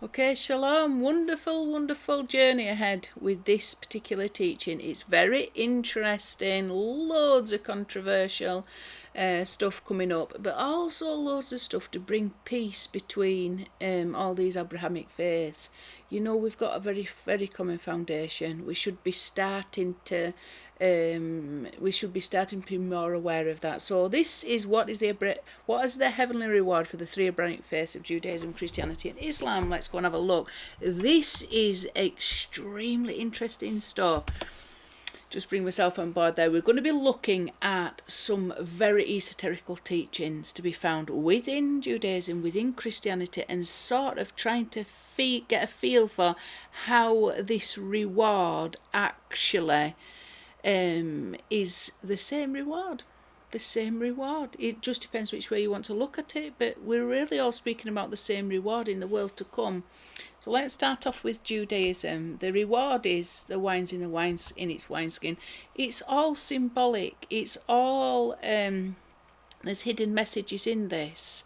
Okay, shalom. Wonderful, wonderful journey ahead with this particular teaching. It's very interesting, loads of controversial stuff coming up, but also loads of stuff to bring peace between all these Abrahamic faiths. You know, we've got a very, very common foundation. We should be starting to be more aware of that. So this is what is the heavenly reward for the three Abrahamic faiths of Judaism, Christianity and Islam. Let's go and have a look. This is extremely interesting stuff. Just bring myself on board there. We're going to be looking at some very esoterical teachings to be found within Judaism, within Christianity, and sort of trying to get a feel for how this reward actually is the same reward. It just depends which way you want to look at it, but we're really all speaking about the same reward in the world to come. So let's start off with Judaism. The reward is the wines in its wineskin. It's all symbolic. It's all there's hidden messages in this.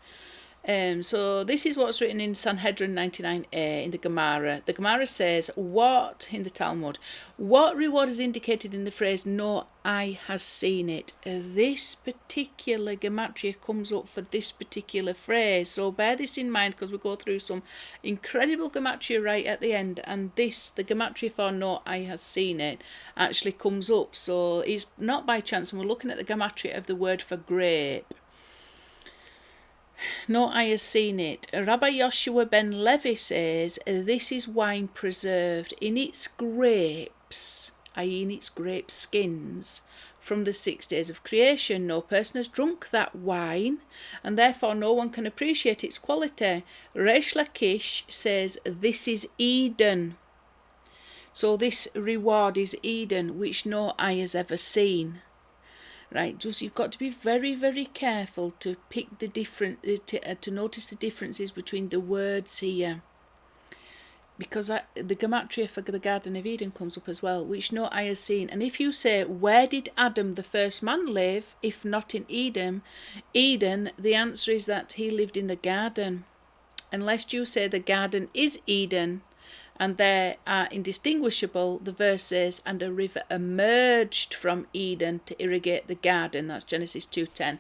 So this is what's written in Sanhedrin 99a in the Gemara. The Gemara says, what, in the Talmud, what reward is indicated in the phrase, no eye has seen it? This particular Gematria comes up for this particular phrase. So bear this in mind, because we'll go through some incredible Gematria right at the end. And this, the Gematria for no eye has seen it, actually comes up. So it's not by chance. And we're looking at the Gematria of the word for grape. No eye has seen it. Rabbi Yeshua ben Levi says this is wine preserved in its grapes, i.e. in its grape skins, from the 6 days of creation. No person has drunk that wine, and therefore no one can appreciate its quality. Reish Lakish says this is Eden. So this reward is Eden, which no eye has ever seen. Right, just you've got to be very, very careful to pick the to notice the differences between the words here, because the Gematria for the Garden of Eden comes up as well, which no eye has seen. And if you say, where did Adam, the first man, live, if not in Eden? The answer is that he lived in the garden. Unless you say the garden is Eden, and they are indistinguishable, the verse says, and a river emerged from Eden to irrigate the garden. That's Genesis 2:10,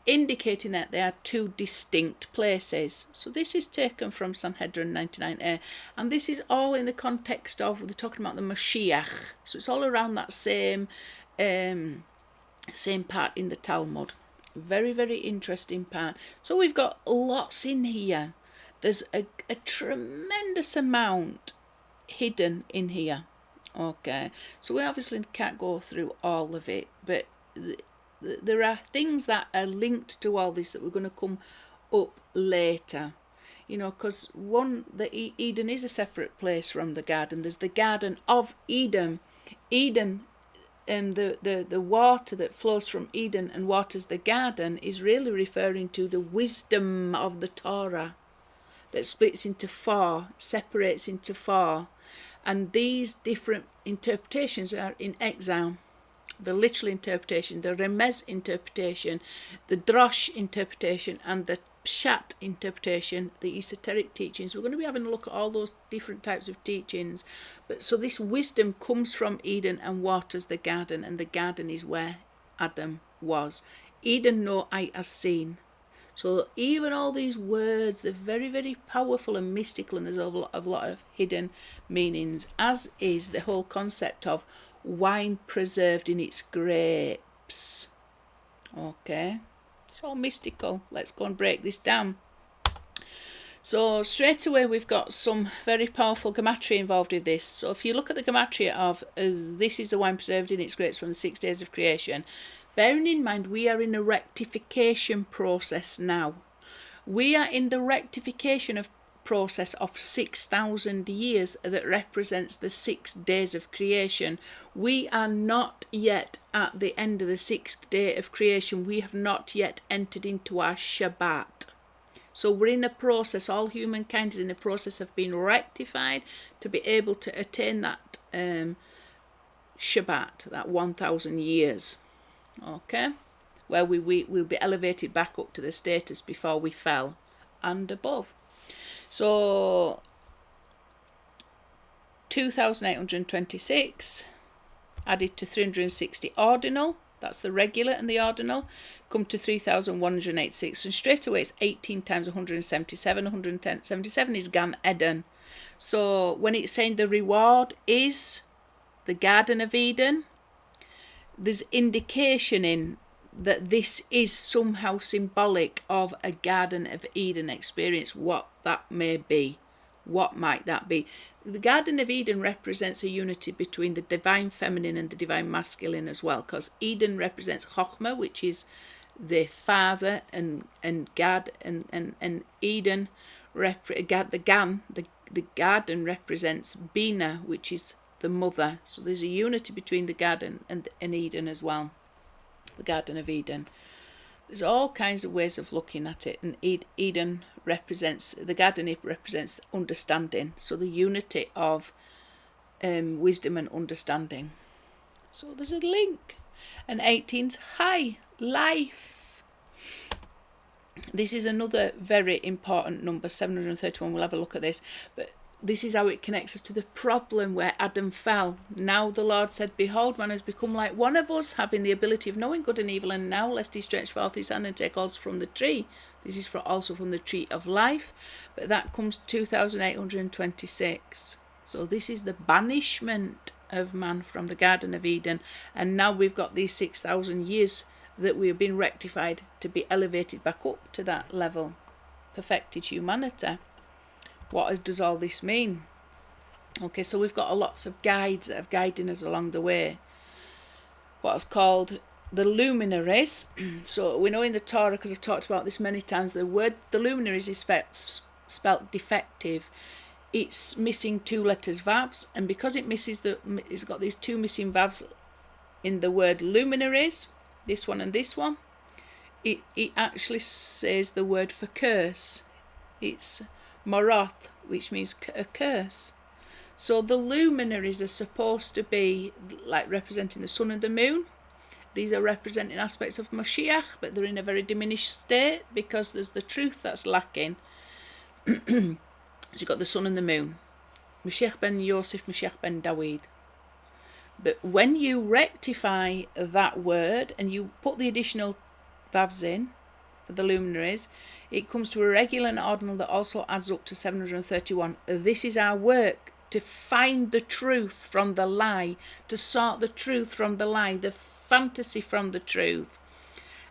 indicating that they are two distinct places. So this is taken from Sanhedrin 99a, and this is all in the context of, we're talking about the Mashiach. So it's all around that same part in the Talmud. Very, very interesting part. So we've got lots in here. There's a tremendous amount hidden in here. Okay, so we obviously can't go through all of it, but there are things that are linked to all this that we're going to come up later, you know, because Eden is a separate place from the garden. There's the Garden of Eden. The water that flows from Eden and waters the garden is really referring to the wisdom of the Torah that splits into four, separates into four. And these different interpretations are in exile. The literal interpretation, the remez interpretation, the drosh interpretation, and the pshat interpretation, the esoteric teachings. We're going to be having a look at all those different types of teachings. But so this wisdom comes from Eden and waters the garden, and the garden is where Adam was. Eden no eye has seen. So even all these words, they're very, very powerful and mystical, and there's a lot of hidden meanings, as is the whole concept of wine preserved in its grapes. Okay, it's all mystical. Let's go and break this down. So straight away we've got some very powerful Gematria involved in this. So if you look at the Gematria of this is the wine preserved in its grapes from the 6 days of creation, bearing in mind we are in a rectification process now. We are in the rectification process of 6,000 years that represents the 6 days of creation. We are not yet at the end of the 6th day of creation. We have not yet entered into our Shabbat. So we're in a process, all humankind is in a process of being rectified to be able to attain that Shabbat, that 1,000 years. Okay, where we will be elevated back up to the status before we fell and above. So 2,826 added to 360 ordinal, that's the regular and the ordinal, come to 3,186, and straight away it's 18 times 177. 177 is Gan Eden. So when it's saying the reward is the Garden of Eden, there's indication in that this is somehow symbolic of a Garden of Eden experience, what that may be. What might that be? The Garden of Eden represents a unity between the divine feminine and the divine masculine as well, because Eden represents Chokhmah, which is the father, and Gad and Eden, the garden represents Bina, which is the mother. So there's a unity between the garden and Eden as well, the Garden of Eden. There's all kinds of ways of looking at it, and Eden represents, the garden represents understanding, so the unity of wisdom and understanding. So there's a link. And 18's high life. This is another very important number, 731. We'll have a look at this, but this is how it connects us to the problem where Adam fell. Now the Lord said, behold, man has become like one of us, having the ability of knowing good and evil, and now lest he stretch forth his hand and take also from the tree. This is also from the tree of life, but that comes 2,826. So this is the banishment of man from the Garden of Eden, and now we've got these 6,000 years that we have been rectified to be elevated back up to that level, perfected humanity. What does all this mean? Okay, so we've got lots of guides that have guided us along the way. What's called the luminaries. So we know in the Torah, because I've talked about this many times, the luminaries is spelt defective. It's missing two letters vavs, and because it's got these two missing vavs in the word luminaries, this one and this one, it actually says the word for curse. It's Moroth, which means a curse. So the luminaries are supposed to be like representing the sun and the moon. These are representing aspects of Mashiach, but they're in a very diminished state because there's the truth that's lacking. So you've got the sun and the moon. Mashiach ben Yosef, Mashiach ben Dawid. But when you rectify that word and you put the additional vavs in for the luminaries, it comes to a regular and ordinal that also adds up to 731. This is our work, to find the truth from the lie, to sort the truth from the lie, the fantasy from the truth.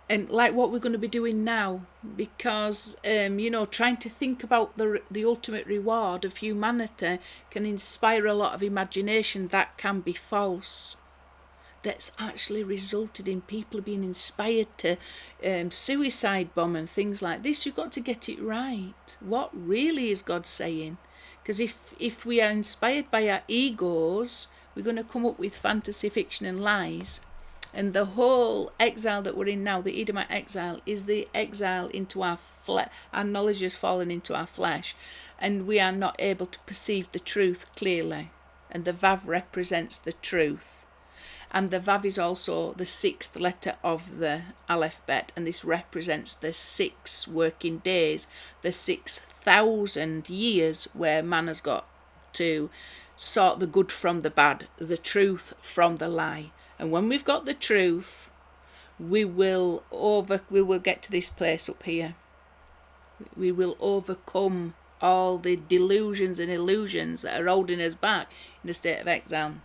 And like what we're going to be doing now, because, trying to think about the ultimate reward of humanity can inspire a lot of imagination that can be false. That's actually resulted in people being inspired to suicide bomb and things like this. You've got to get it right. What really is God saying? Because if we are inspired by our egos, we're going to come up with fantasy, fiction and lies. And the whole exile that we're in now, the Edomite exile, is the exile into our flesh. Our knowledge has fallen into our flesh, and we are not able to perceive the truth clearly. And the Vav represents the truth. And the Vav is also the sixth letter of the Aleph-Bet, and this represents the 6 working days, the 6,000 years where man has got to sort the good from the bad, the truth from the lie. And when we've got the truth, we will get to this place up here. We will overcome all the delusions and illusions that are holding us back in a state of exile.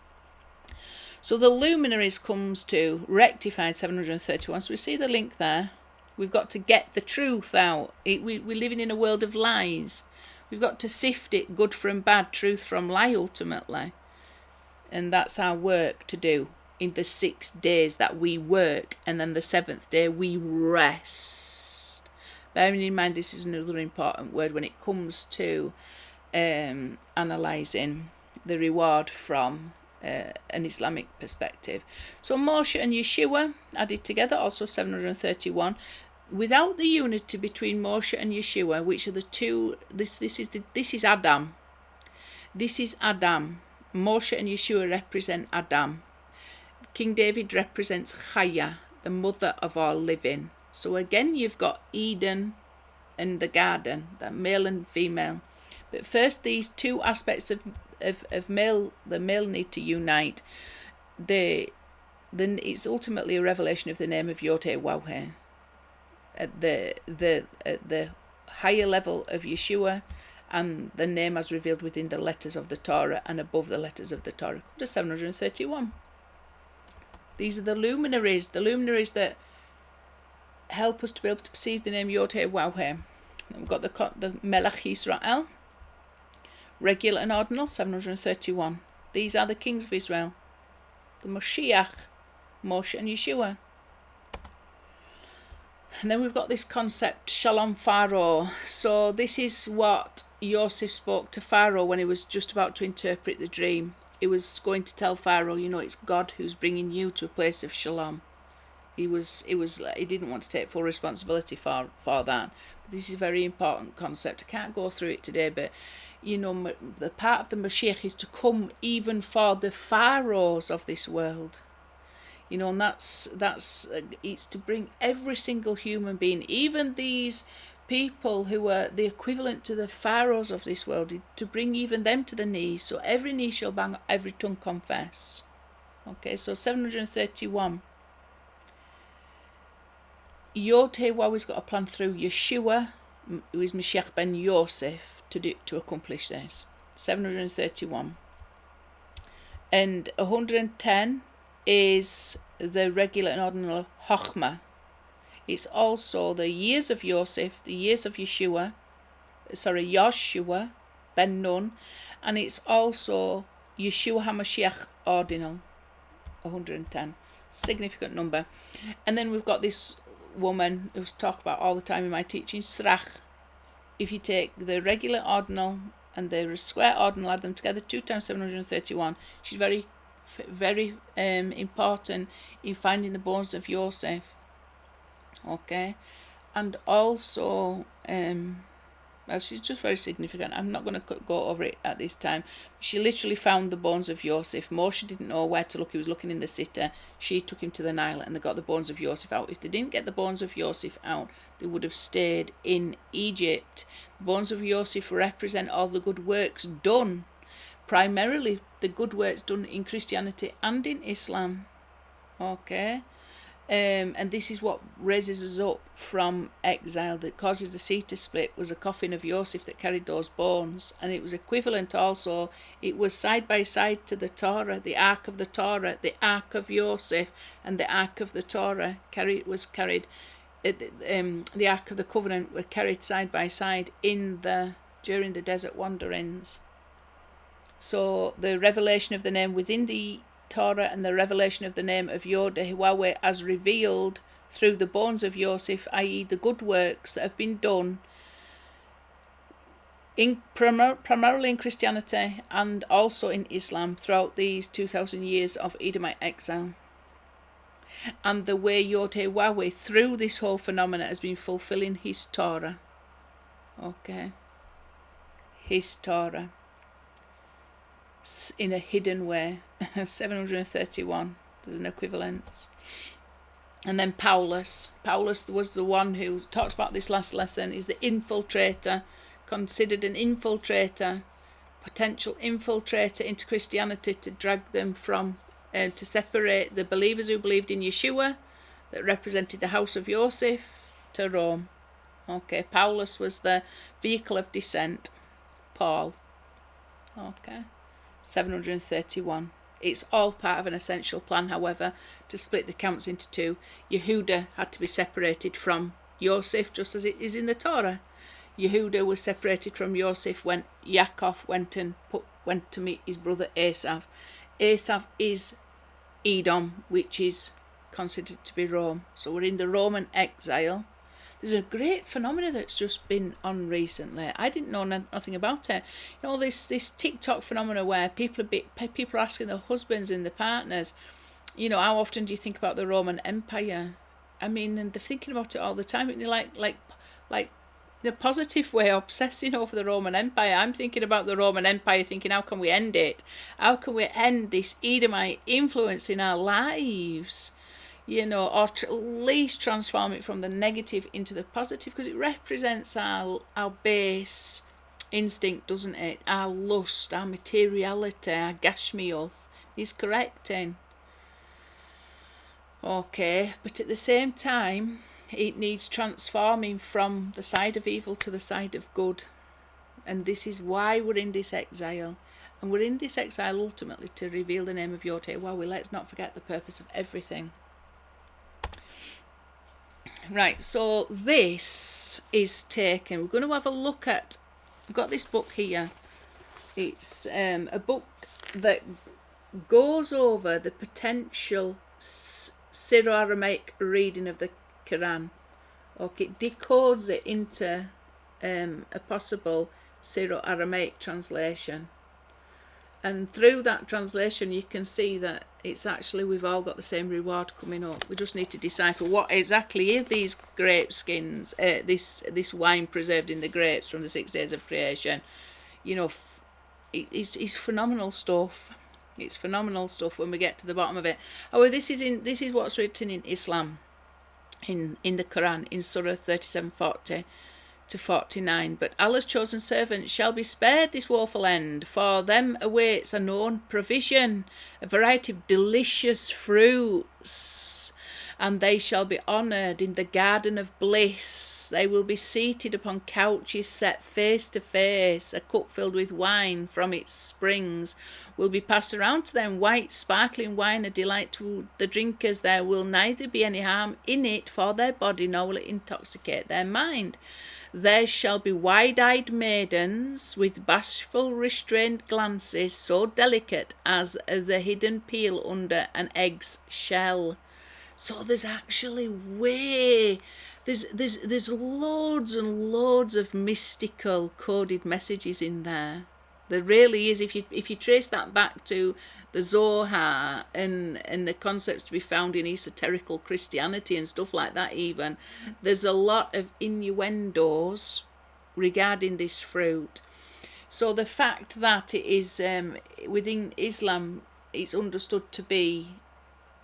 So the luminaries comes to rectified 731. So we see the link there. We've got to get the truth out. We're living in a world of lies. We've got to sift it, good from bad, truth from lie, ultimately. And that's our work to do in the 6 days that we work. And then the 7th day we rest. Bearing in mind, this is another important word when it comes to analysing the reward from an Islamic perspective. So Moshe and Yeshua added together, also 731. Without the unity between Moshe and Yeshua, which are the two, this is Adam. This is Adam. Moshe and Yeshua represent Adam. King David represents Chaya, the mother of all living. So again, you've got Eden and the garden, that male and female. But first, these two aspects of of male, the male need to unite. Then it's ultimately a revelation of the name of YHWH at the higher level of Yeshua, and the name as revealed within the letters of the Torah and above the letters of the Torah. Come to 731. These are the luminaries that help us to be able to perceive the name YHWH. We've got the Melech Israel, regular and ordinal, 731. These are the kings of Israel, the Moshiach, Moshe and Yeshua. And then we've got this concept, Shalom Pharaoh. So this is what Yosef spoke to Pharaoh when he was just about to interpret the dream. He was going to tell Pharaoh, it's God who's bringing you to a place of shalom. He didn't want to take full responsibility for that. But this is a very important concept. I can't go through it today, but the part of the Mashiach is to come even for the pharaohs of this world. And that's it's to bring every single human being, even these people who are the equivalent to the pharaohs of this world, to bring even them to the knees. So every knee shall bow, every tongue confess. Okay, so 731. YHWH has got a plan through Yeshua, who is Mashiach ben Yosef, to accomplish this. 731. And 110 is the regular and ordinal Chochmah. It's also the years of Yosef, the years of Yeshua ben Nun, and it's also Yeshua HaMashiach ordinal, 110. Significant number. And then we've got this woman who's talked about all the time in my teaching, Srach. If you take the regular ordinal and the square ordinal, add them together, 2 times 731, she's very, very important in finding the bones of Yosef. Okay, and also she's just very significant. I'm not going to go over it at this time. She literally found the bones of Yosef. Moshe didn't know where to look. He was looking in the city. She took him to the Nile, and they got the bones of Yosef out. If they didn't get the bones of Yosef out, they would have stayed in Egypt. The bones of Yosef represent all the good works done, primarily the good works done in Christianity and in Islam. Okay. And this is what raises us up from exile, that causes the sea to split, was a coffin of Yosef that carried those bones. And it was equivalent also, it was side by side to the Torah, the Ark of the Torah, the Ark of Yosef and the Ark of the Torah the Ark of the Covenant were carried side by side during the desert wanderings. So the revelation of the name within the Torah and the revelation of the name of YHWH as revealed through the bones of Yosef, i.e. the good works that have been done primarily in Christianity and also in Islam throughout these 2,000 years of Edomite exile. And the way YHWH through this whole phenomena has been fulfilling his Torah. Okay. His Torah. In a hidden way. 731, there's an equivalence. And then Paulos was the one who talked about this last lesson, is the infiltrator, considered an infiltrator, potential infiltrator into Christianity to drag them from to separate the believers who believed in Yeshua, that represented the house of Yosef, to Rome. Okay, Paulos was the vehicle of descent. Paul. Okay, 731. It's all part of an essential plan, however, to split the camps into two. Yehuda had to be separated from Yosef, just as it is in the Torah. Yehuda was separated from Yosef when Yaakov went to meet his brother Esav. Esav is Edom, which is considered to be Rome. So we're in the Roman exile. There's a great phenomena that's just been on recently. I didn't know nothing about it. This TikTok phenomena where people are asking their husbands and their partners, how often do you think about the Roman Empire? I mean, and they're thinking about it all the time. And you're like in a positive way, obsessing over the Roman Empire. I'm thinking about the Roman Empire, thinking, how can we end it? How can we end this Edomite influence in our lives? Or at least transform it from the negative into the positive, because it represents our base instinct, doesn't it? Our lust, our materiality, our gashmioth is correcting. Okay, but at the same time, it needs transforming from the side of evil to the side of good. And this is why we're in this exile. And we're in this exile ultimately to reveal the name of YHWH. Let's not forget the purpose of everything. Right, so this is taken. We're going to have a look at, I've got this book here. It's a book that goes over the potential Syro-Aramaic reading of the Koran. Okay, it decodes it into a possible Syro-Aramaic translation. And through that translation, you can see that it's actually, we've all got the same reward coming up. We just need to decipher what exactly is these grape skins, this wine preserved in the grapes from the 6 days of creation. You know, it's phenomenal stuff. It's phenomenal stuff when we get to the bottom of it. However, this is what's written in Islam, in the Quran, in Surah 37:40 to 49. But Allah's chosen servants shall be spared this woeful end. For them awaits a known provision, a variety of delicious fruits, and they shall be honoured in the garden of bliss. They will be seated upon couches set face to face. A cup filled with wine from its springs will be passed around to them. White sparkling wine, a delight to the drinkers. There will neither be any harm in it for their body, nor will it intoxicate their mind. There shall be wide-eyed maidens with bashful restrained glances, so delicate as the hidden peel under an egg's shell. So there's actually there's loads and loads of mystical coded messages in there. There really is. If you trace that back to the Zohar and the concepts to be found in esoterical Christianity and stuff like that, even there's a lot of innuendos regarding this fruit. So the fact that it is within Islam, it's understood to be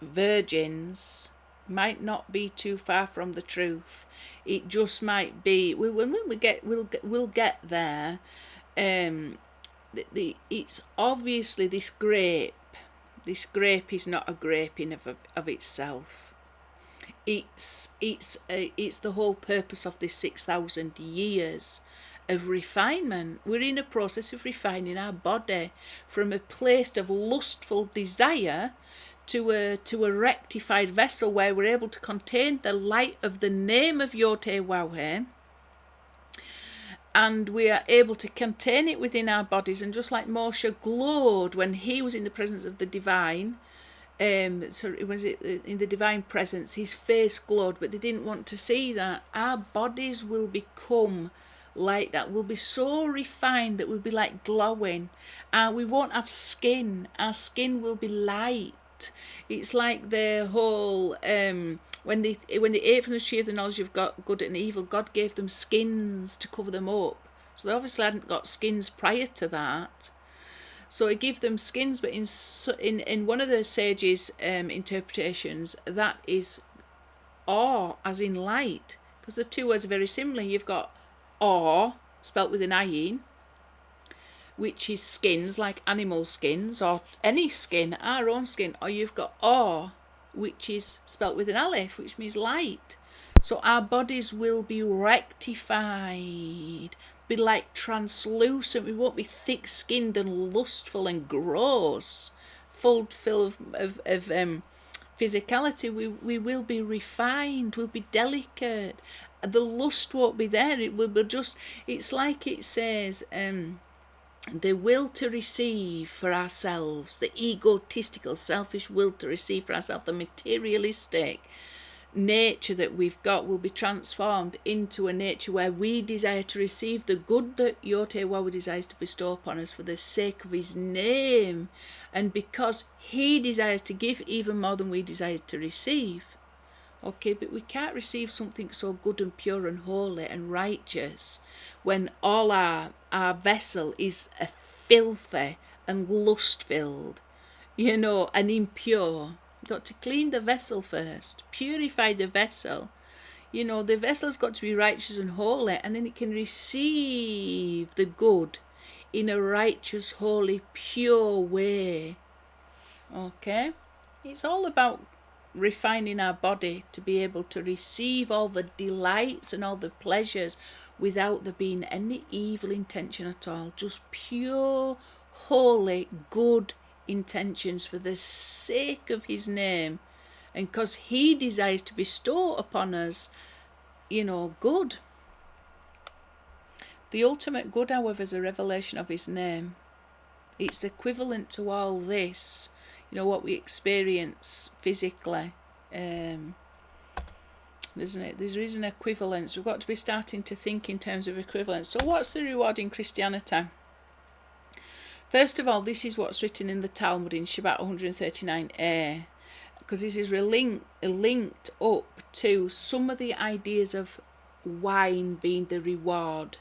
virgins, might not be too far from the truth. It just might be. When we'll get there. It's obviously this grape. This grape is not a grape in of itself. It's the whole purpose of this 6,000 years of refinement. We're in a process of refining our body from a place of lustful desire to a rectified vessel where we're able to contain the light of the name of YHWH. And we are able to contain it within our bodies. And just like Moshe glowed when he was in the presence of the divine, so it was in the divine presence, his face glowed, but they didn't want to see that. Our bodies will become like that. We'll be so refined that we'll be like glowing. We won't have skin. Our skin will be light. It's like the whole... When they ate from the tree of the knowledge of good and evil, God gave them skins to cover them up. So they obviously hadn't got skins prior to that. So he gave them skins, but in one of the sages' interpretations, that is awe, as in light, because the two words are very similar. You've got awe, spelt with an ayin, which is skins, like animal skins, or any skin, our own skin, or you've got awe, which is spelt with an aleph, which means light. So our bodies will be rectified, be like translucent. We won't be thick-skinned and lustful and gross, full of physicality. We will be refined. We'll be delicate. The lust won't be there. It will be just. It's like it says. The will to receive for ourselves, the egotistical, selfish will to receive for ourselves, the materialistic nature that we've got will be transformed into a nature where we desire to receive the good that YHWH desires to bestow upon us for the sake of his name, and because he desires to give even more than we desire to receive. Okay, but we can't receive something so good and pure and holy and righteous when all our vessel is filthy and lust-filled, and impure. You've got to clean the vessel first, purify the vessel, You know, the vessel's got to be righteous and holy, and then it can receive the good in a righteous, holy, pure way. Okay? It's all about refining our body to be able to receive all the delights and all the pleasures without there being any evil intention at all. Just pure, holy, good intentions for the sake of his name, and because he desires to bestow upon us, you know, good. The ultimate good, however, is a revelation of his name. It's equivalent to all this, you know, what we experience physically. Isn't it? There is an equivalence. We've got to be starting to think in terms of equivalence. So what's the reward in Christianity? First of all, this is what's written in the Talmud in Shabbat 139a, because this is linked up to some of the ideas of wine being the reward.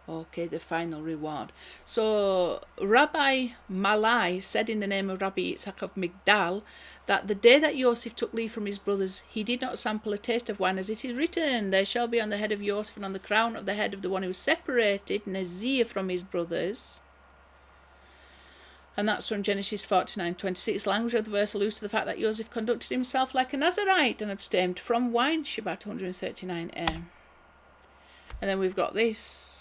Okay, the final reward. So Rabbi Malai said in the name of Rabbi Yitzhak of Migdal that the day that Yosef took leave from his brothers, he did not sample a taste of wine, as it is written, there shall be on the head of Yosef and on the crown of the head of the one who separated Nazir from his brothers. And that's from Genesis 49:26. Language of the verse alludes to the fact that Yosef conducted himself like a Nazirite and abstained from wine. Shabbat 139a. And then we've got this.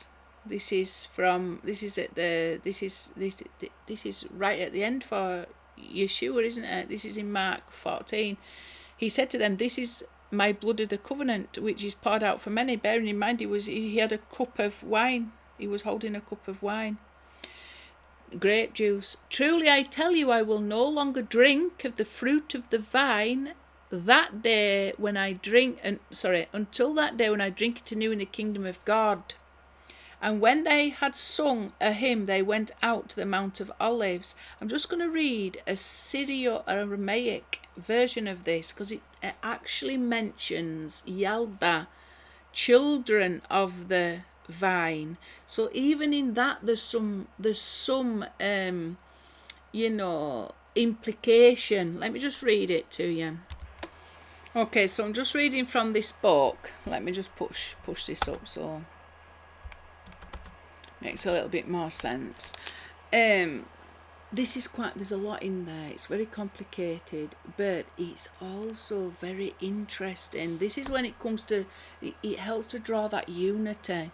This is right at the end for Yeshua, isn't it? This is in Mark 14. He said to them, "This is my blood of the covenant, which is poured out for many." Bearing in mind, he had a cup of wine. He was holding a cup of wine, grape juice. "Truly I tell you, I will no longer drink of the fruit of the vine until that day when I drink it anew in the kingdom of God." And when they had sung a hymn, they went out to the Mount of Olives. I'm just going to read a Syro-Aramaic version of this, because it actually mentions Yalda, children of the vine. So even in that, there's some implication. Let me just read it to you. Okay, so I'm just reading from this book. Let me just push this up so makes a little bit more sense. There's a lot in there. It's very complicated, but it's also very interesting. This is when it comes to, it helps to draw that unity,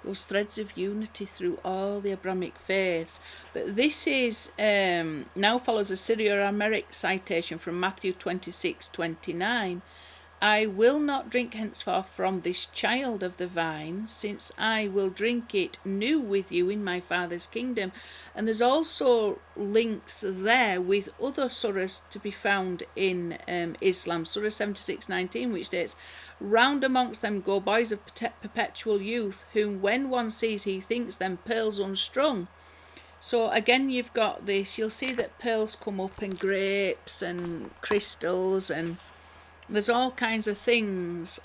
those threads of unity through all the Abrahamic faiths. But this is, now follows a Syro-Aramaic citation from Matthew 26:29. "I will not drink henceforth from this child of the vine, since I will drink it new with you in my Father's kingdom." And there's also links there with other surahs to be found in Islam. Surah 76:19, which states, "Round amongst them go boys of perpetual youth, whom when one sees he thinks them pearls unstrung." So again, you've got this. You'll see that pearls come up, and grapes and crystals, and there's all kinds of things.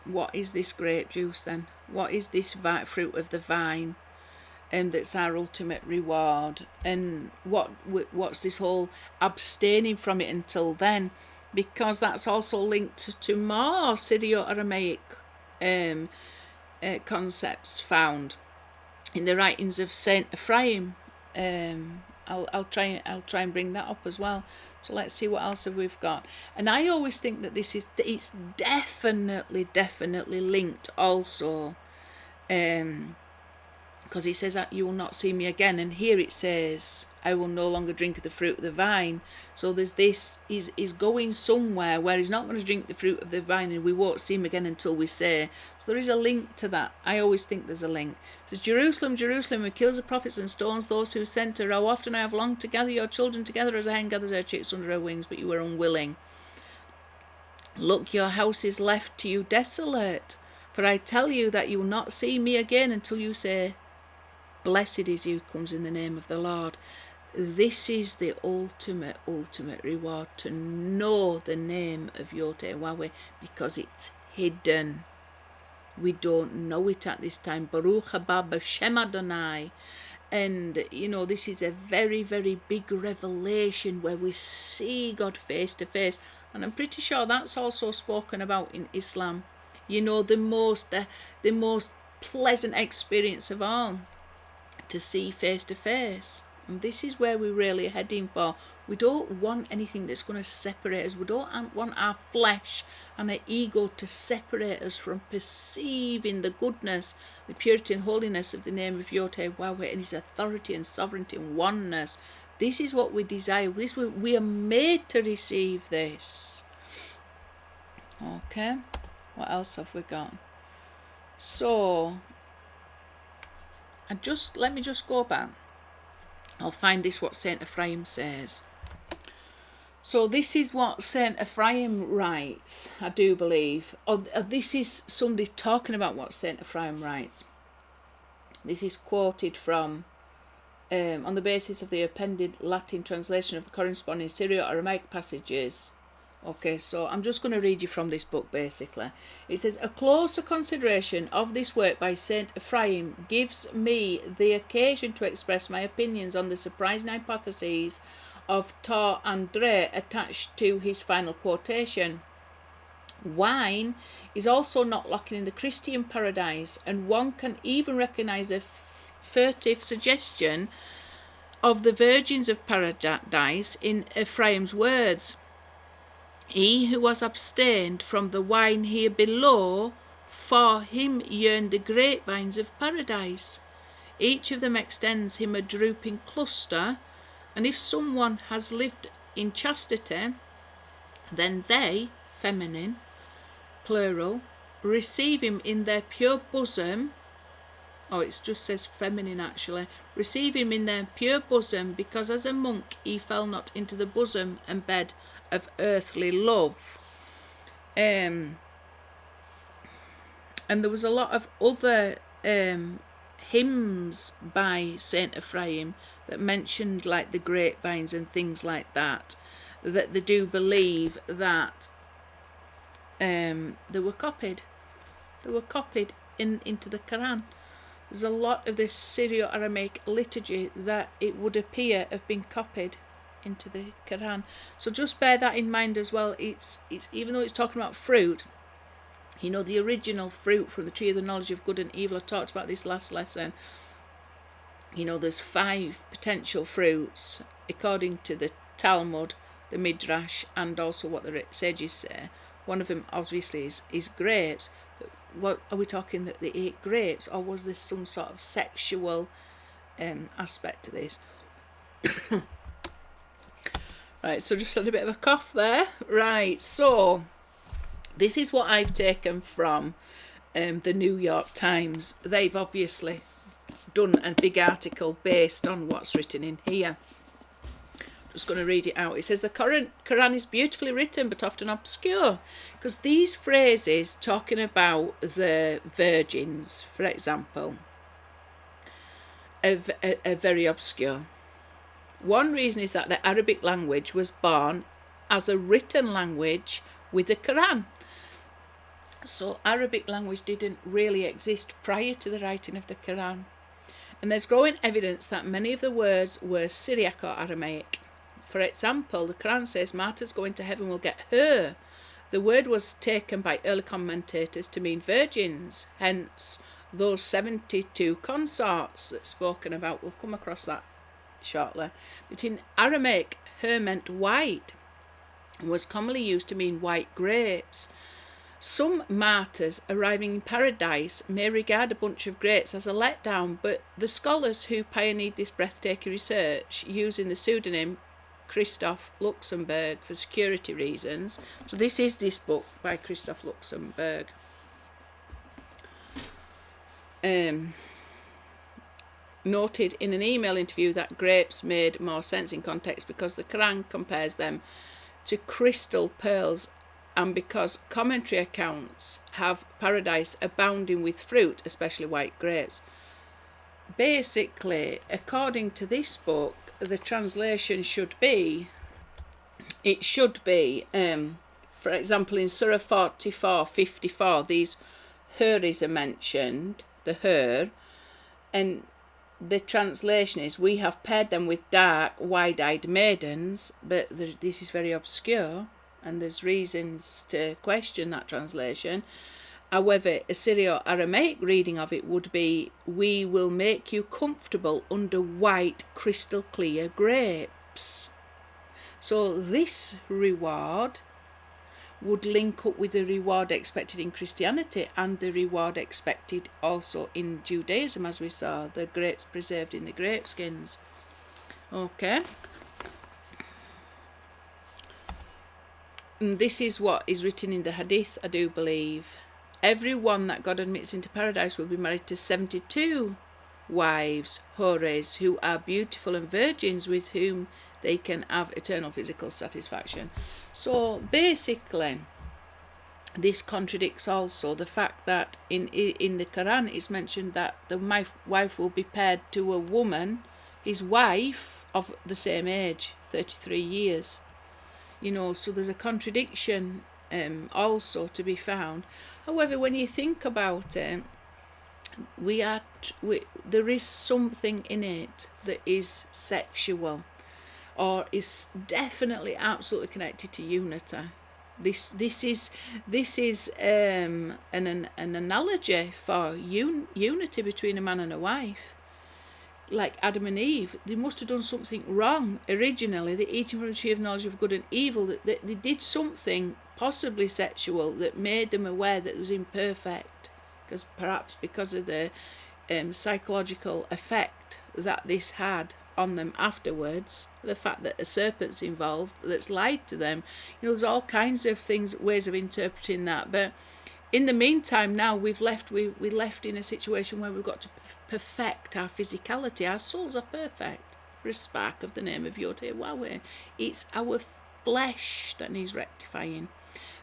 What is this grape juice then? What is this fruit of the vine? That's our ultimate reward. And what's this whole abstaining from it until then? Because that's also linked to more Syro-Aramaic concepts found in the writings of Saint Ephraim. I'll try and bring that up as well. So let's see what else we've got. And I always think that it's definitely linked also, because he says that you will not see me again, and here it says I will no longer drink of the fruit of the vine. So there's this, he's going somewhere where he's not going to drink the fruit of the vine, and we won't see him again until we say. So there is a link to that. I always think there's a link. It says, "Jerusalem, Jerusalem, who kills the prophets and stones those who sent her, how often I have longed to gather your children together as a hen gathers her chicks under her wings, but you were unwilling. Look, your house is left to you desolate, for I tell you that you will not see me again until you say, blessed is he who comes in the name of the Lord." This is the ultimate reward, to know the name of YHWH, because it's hidden. We don't know it at this time. Baruch haba b'shem Adonai. And, this is a very, very big revelation where we see God face to face. And I'm pretty sure that's also spoken about in Islam. You know, the most pleasant experience of all, to see face to face. And this is where we're really heading for. We don't want anything that's going to separate us. We don't want our flesh and our ego to separate us from perceiving the goodness, the purity and holiness of the name of YHWH and his authority and sovereignty and oneness. This is what we desire. We are made to receive this. Okay, what else have we got? So, let me just go back. I'll find this, what Saint Ephraim says. So this is what Saint Ephraim writes, I do believe. This is somebody talking about what Saint Ephraim writes. This is quoted from, on the basis of the appended Latin translation of the corresponding Syro-Aramaic passages. Okay, so I'm just going to read you from this book, basically. It says, a closer consideration of this work by Saint Ephraim gives me the occasion to express my opinions on the surprising hypotheses of Tar and Dre attached to his final quotation. Wine is also not lacking in the Christian paradise, and one can even recognise a furtive suggestion of the virgins of paradise in Ephraim's words. He who was abstained from the wine here below, for him yearn the grapevines of paradise. Each of them extends him a drooping cluster, and if someone has lived in chastity, then they, feminine, plural, receive him in their pure bosom. Oh, it just says feminine actually. Receive him in their pure bosom, because as a monk he fell not into the bosom and bed of earthly love. And there was a lot of other hymns by Saint Ephraim that mentioned like the grapevines and things like that, that they do believe that they were copied. They were copied into the Koran. There's a lot of this Syro-Aramaic liturgy that it would appear have been copied into the Koran. So just bear that in mind as well. It's even though it's talking about fruit, you know, the original fruit from the tree of the knowledge of good and evil. I talked about this last lesson. You know, there's 5 potential fruits according to the Talmud, the Midrash, and also what the sages say. One of them obviously is grapes. What are we talking, that they ate grapes, or was this some sort of sexual aspect to this? Right, so just had a bit of a cough there. Right, so this is what I've taken from the New York Times. They've obviously done a big article based on what's written in here. Just going to read it out. It says the Koran is beautifully written but often obscure, because these phrases talking about the virgins, for example, are very obscure. One reason is that the Arabic language was born as a written language with the Quran. So Arabic language didn't really exist prior to the writing of the Quran. And there's growing evidence that many of the words were Syriac or Aramaic. For example, the Quran says martyrs going to heaven will get her. The word was taken by early commentators to mean virgins, hence those 72 consorts that's spoken about. We'll come across that shortly. But in Aramaic, her meant white and was commonly used to mean white grapes. Some martyrs arriving in paradise may regard a bunch of grapes as a letdown, but the scholars who pioneered this breathtaking research using the pseudonym Christoph Luxemburg for security reasons. So this is this book by Christoph Luxemburg. Noted in an email interview that grapes made more sense in context because the Quran compares them to crystal pearls, and because commentary accounts have paradise abounding with fruit, especially white grapes. Basically, according to this book, the translation should be, for example, in Surah 44:54, these houris are mentioned, the her, and the translation is, we have paired them with dark, wide-eyed maidens, but this is very obscure, and there's reasons to question that translation. However, a Syro-Aramaic reading of it would be, we will make you comfortable under white, crystal clear grapes. So this reward would link up with the reward expected in Christianity and the reward expected also in Judaism, as we saw, the grapes preserved in the grape skins. Okay. And this is what is written in the Hadith, I do believe. Everyone that God admits into paradise will be married to 72 wives, hores, who are beautiful and virgins with whom they can have eternal physical satisfaction. So basically, this contradicts also the fact that in the Koran it's mentioned that the wife will be paired to a woman, his wife, of the same age, 33 years. So there's a contradiction also to be found. However, when you think about it, there is something in it that is sexual, or is definitely absolutely connected to unity. This is an analogy for unity between a man and a wife. Like Adam and Eve, they must have done something wrong originally. They eating from the tree of knowledge of good and evil. That they did something possibly sexual that made them aware that it was imperfect, because of the psychological effect that this had on them afterwards. The fact that a serpent's involved that's lied to them. There's all kinds of ways of interpreting that. But in the meantime, now we left in a situation where we've got to perfect our physicality. Our souls are perfect for a spark of the name of YHWH. It's our flesh that needs rectifying.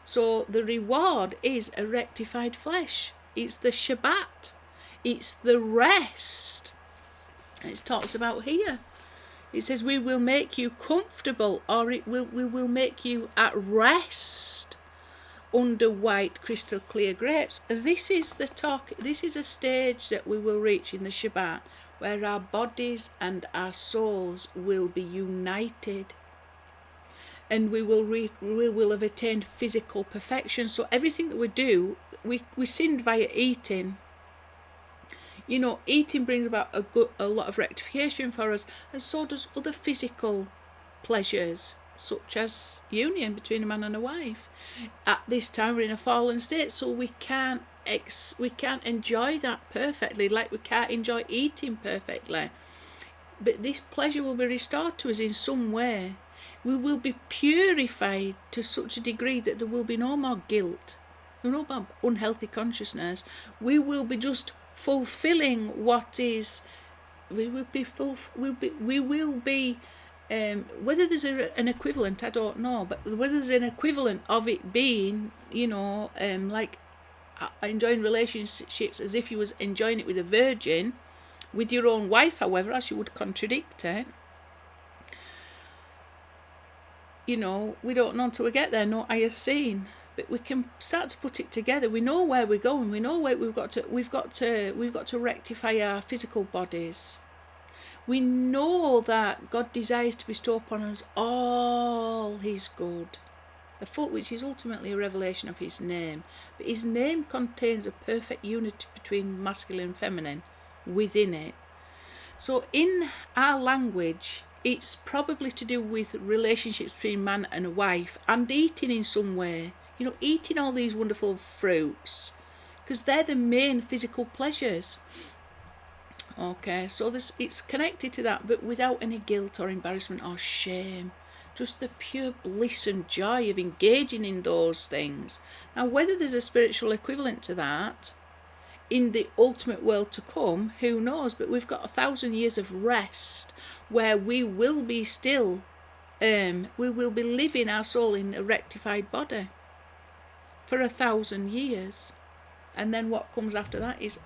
So the reward is a rectified flesh. It's the Shabbat. It's the rest. And it talks about here. It says, we will make you comfortable, or we will make you at rest under white crystal clear grapes. This is a stage that we will reach in the Shabbat, where our bodies and our souls will be united, and we will have attained physical perfection. So everything that we do, we sinned via eating. Eating brings about a lot of rectification for us, and so does other physical pleasures, such as union between a man and a wife. At this time, we're in a fallen state, so we can't enjoy that perfectly, like we can't enjoy eating perfectly. But this pleasure will be restored to us in some way. We will be purified to such a degree that there will be no more guilt, no more unhealthy consciousness. We will be just fulfilling what is. We will be. Whether there's an equivalent, I don't know, but whether there's an equivalent of it being, like enjoying relationships as if you was enjoying it with a virgin, with your own wife, however, as you would contradict it. We don't know until we get there, no eye has seen, but we can start to put it together. We know where we're going. We know where we've got to rectify our physical bodies. We know that God desires to bestow upon us all his good, which is ultimately a revelation of his name. But his name contains a perfect unity between masculine and feminine within it. So in our language, it's probably to do with relationships between man and a wife, and eating in some way. Eating all these wonderful fruits, because they're the main physical pleasures. Okay, so it's connected to that, but without any guilt or embarrassment or shame. Just the pure bliss and joy of engaging in those things. Now, whether there's a spiritual equivalent to that in the ultimate world to come, who knows? But we've got 1,000 years of rest where we will be still, we will be living our soul in a rectified body for 1,000 years. And then what comes after that is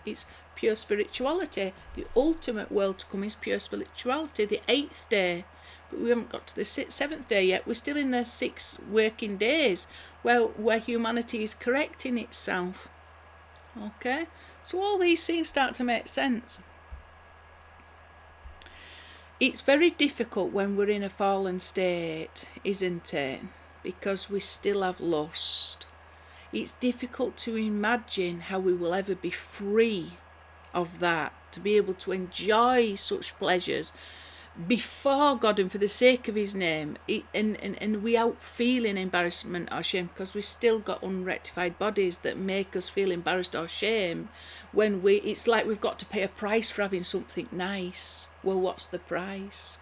pure spirituality. The ultimate world to come is pure spirituality, the 8th day. But we haven't got to the 7th day yet. We're still in the 6 working days where humanity is correcting itself. Okay? So all these things start to make sense. It's very difficult when we're in a fallen state, isn't it? Because we still have lust. It's difficult to imagine how we will ever be free of that, to be able to enjoy such pleasures before God and for the sake of his name, and without feeling embarrassment or shame, because we still got unrectified bodies that make us feel embarrassed or shame when it's like we've got to pay a price for having something nice. Well, what's the price?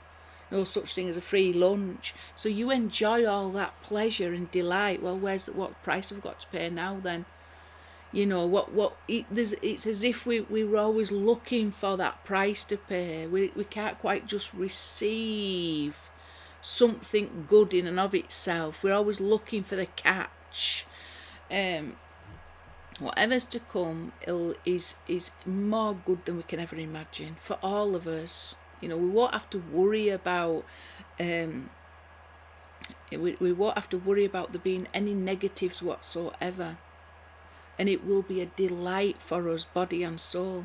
No such thing as a free lunch. So you enjoy all that pleasure and delight. Well, what price have we got to pay now then? It's as if we were always looking for that price to pay. We can't quite just receive something good in and of itself. We're always looking for the catch. Whatever's to come is more good than we can ever imagine for all of us. We won't have to worry about we won't have to worry about there being any negatives whatsoever. And it will be a delight for us, body and soul,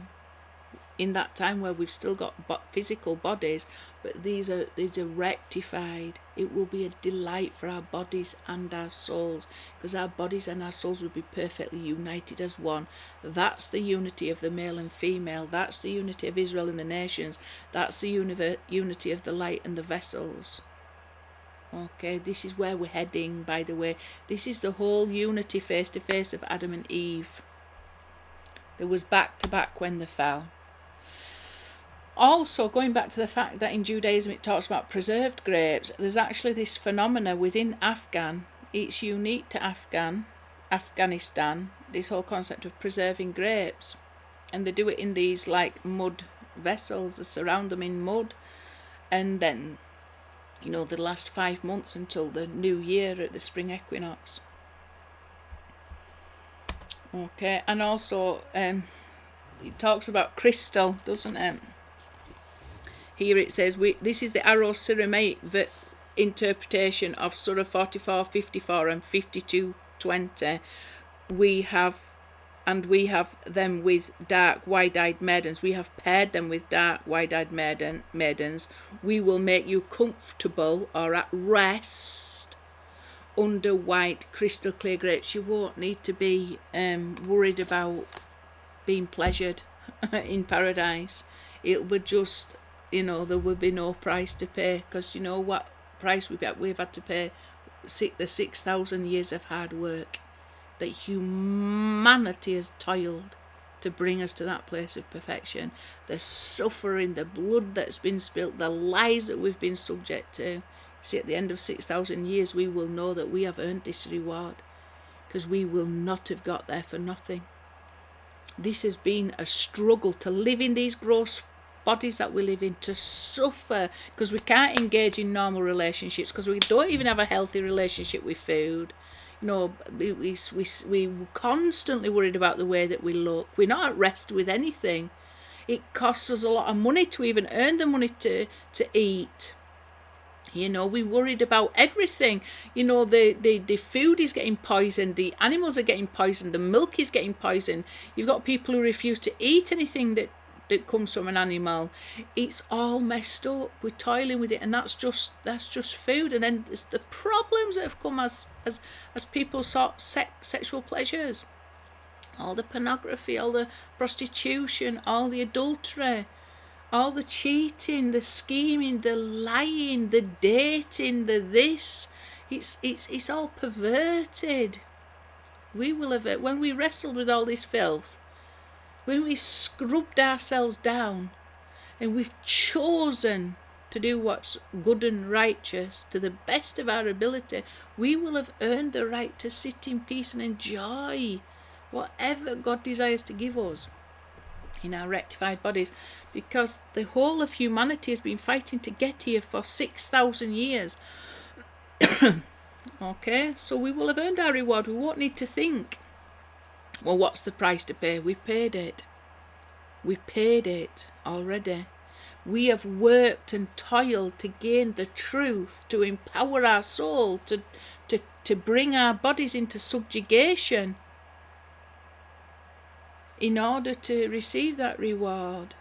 in that time where we've still got physical bodies, but these are rectified. It will be a delight for our bodies and our souls, because our bodies and our souls will be perfectly united as one. That's the unity of the male and female. That's the unity of Israel and the nations. That's the unity of the light and the vessels. Okay, this is where we're heading, by the way. This is the whole unity face to face of Adam and Eve. There was back to back when they fell. Also, going back to the fact that in Judaism it talks about preserved grapes, there's actually this phenomena within Afghan. It's unique to Afghanistan, this whole concept of preserving grapes. And they do it in these like mud vessels. They surround them in mud, and then the last 5 months until the new year at the spring equinox. Okay, and also it talks about crystal, doesn't it? Here it says, this is the Aramaic interpretation of Surah 44, 54 and 52:20. We have them with dark, wide-eyed maidens. We have paired them with dark, wide-eyed maidens. We will make you comfortable or at rest under white, crystal clear grapes. You won't need to be worried about being pleasured in paradise. It would just, there will be no price to pay, because you know what price we've had to pay? The 6,000 years of hard work that humanity has toiled to bring us to that place of perfection. The suffering, the blood that's been spilt, the lies that we've been subject to. See, at the end of 6,000 years, we will know that we have earned this reward, because we will not have got there for nothing. This has been a struggle to live in these gross bodies that we live in, to suffer because we can't engage in normal relationships, because we don't even have a healthy relationship with food. We constantly worried about the way that we look. We're not at rest with anything. It costs us a lot of money to even earn the money to eat. We worried about everything. The food is getting poisoned, the animals are getting poisoned, the milk is getting poisoned. You've got people who refuse to eat anything that comes from an animal. It's all messed up. We're toiling with it, and that's just food. And then there's the problems that have come as people sought sexual pleasures, all the pornography, all the prostitution, all the adultery, all the cheating, the scheming, the lying, the dating, the this. It's all perverted. We will have it when we wrestled with all this filth. When we've scrubbed ourselves down and we've chosen to do what's good and righteous to the best of our ability, we will have earned the right to sit in peace and enjoy whatever God desires to give us in our rectified bodies, because the whole of humanity has been fighting to get here for 6,000 years. Okay, so we will have earned our reward. We won't need to think, well, what's the price to pay? We paid it. We paid it already. We have worked and toiled to gain the truth, to empower our soul, to bring our bodies into subjugation in order to receive that reward.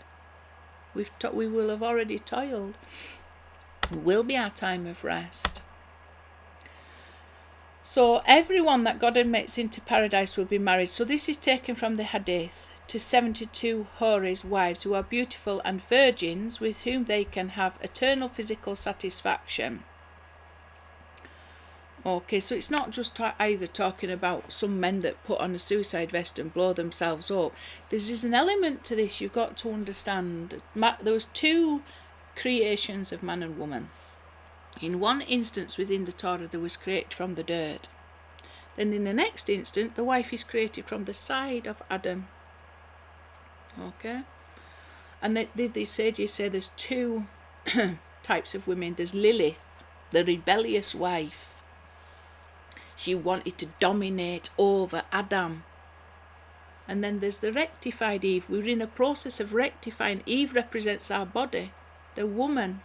We will have already toiled. It will be our time of rest. So everyone that God admits into paradise will be married. So this is taken from the Hadith, to 72 Houris wives who are beautiful and virgins with whom they can have eternal physical satisfaction. Okay, so it's not just either talking about some men that put on a suicide vest and blow themselves up. There's an element to this you've got to understand. There was two creations of man and woman. In one instance within the Torah, there was created from the dirt. Then in the next instant, the wife is created from the side of Adam. Okay? And the sages say there's two types of women. There's Lilith, the rebellious wife. She wanted to dominate over Adam. And then there's the rectified Eve. We're in a process of rectifying. Eve represents our body. The woman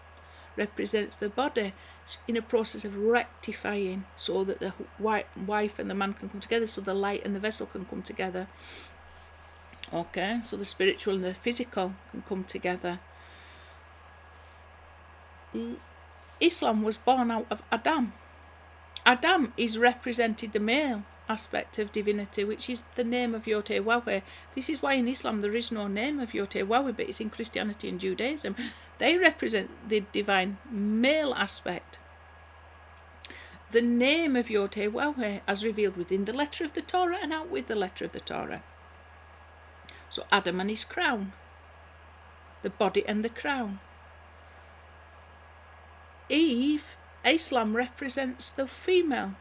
represents the body, in a process of rectifying, so that the wife and the man can come together, so the light and the vessel can come together. Okay, so the spiritual and the physical can come together. Islam was born out of Adam. Adam is represented the male aspect of divinity, which is the name of YHWH. This is why in Islam there is no name of YHWH, but it's in Christianity and Judaism. They represent the divine male aspect. The name of YHWH as revealed within the letter of the Torah and out with the letter of the Torah. So Adam and his crown, the body and the crown. Eve, Islam represents the female,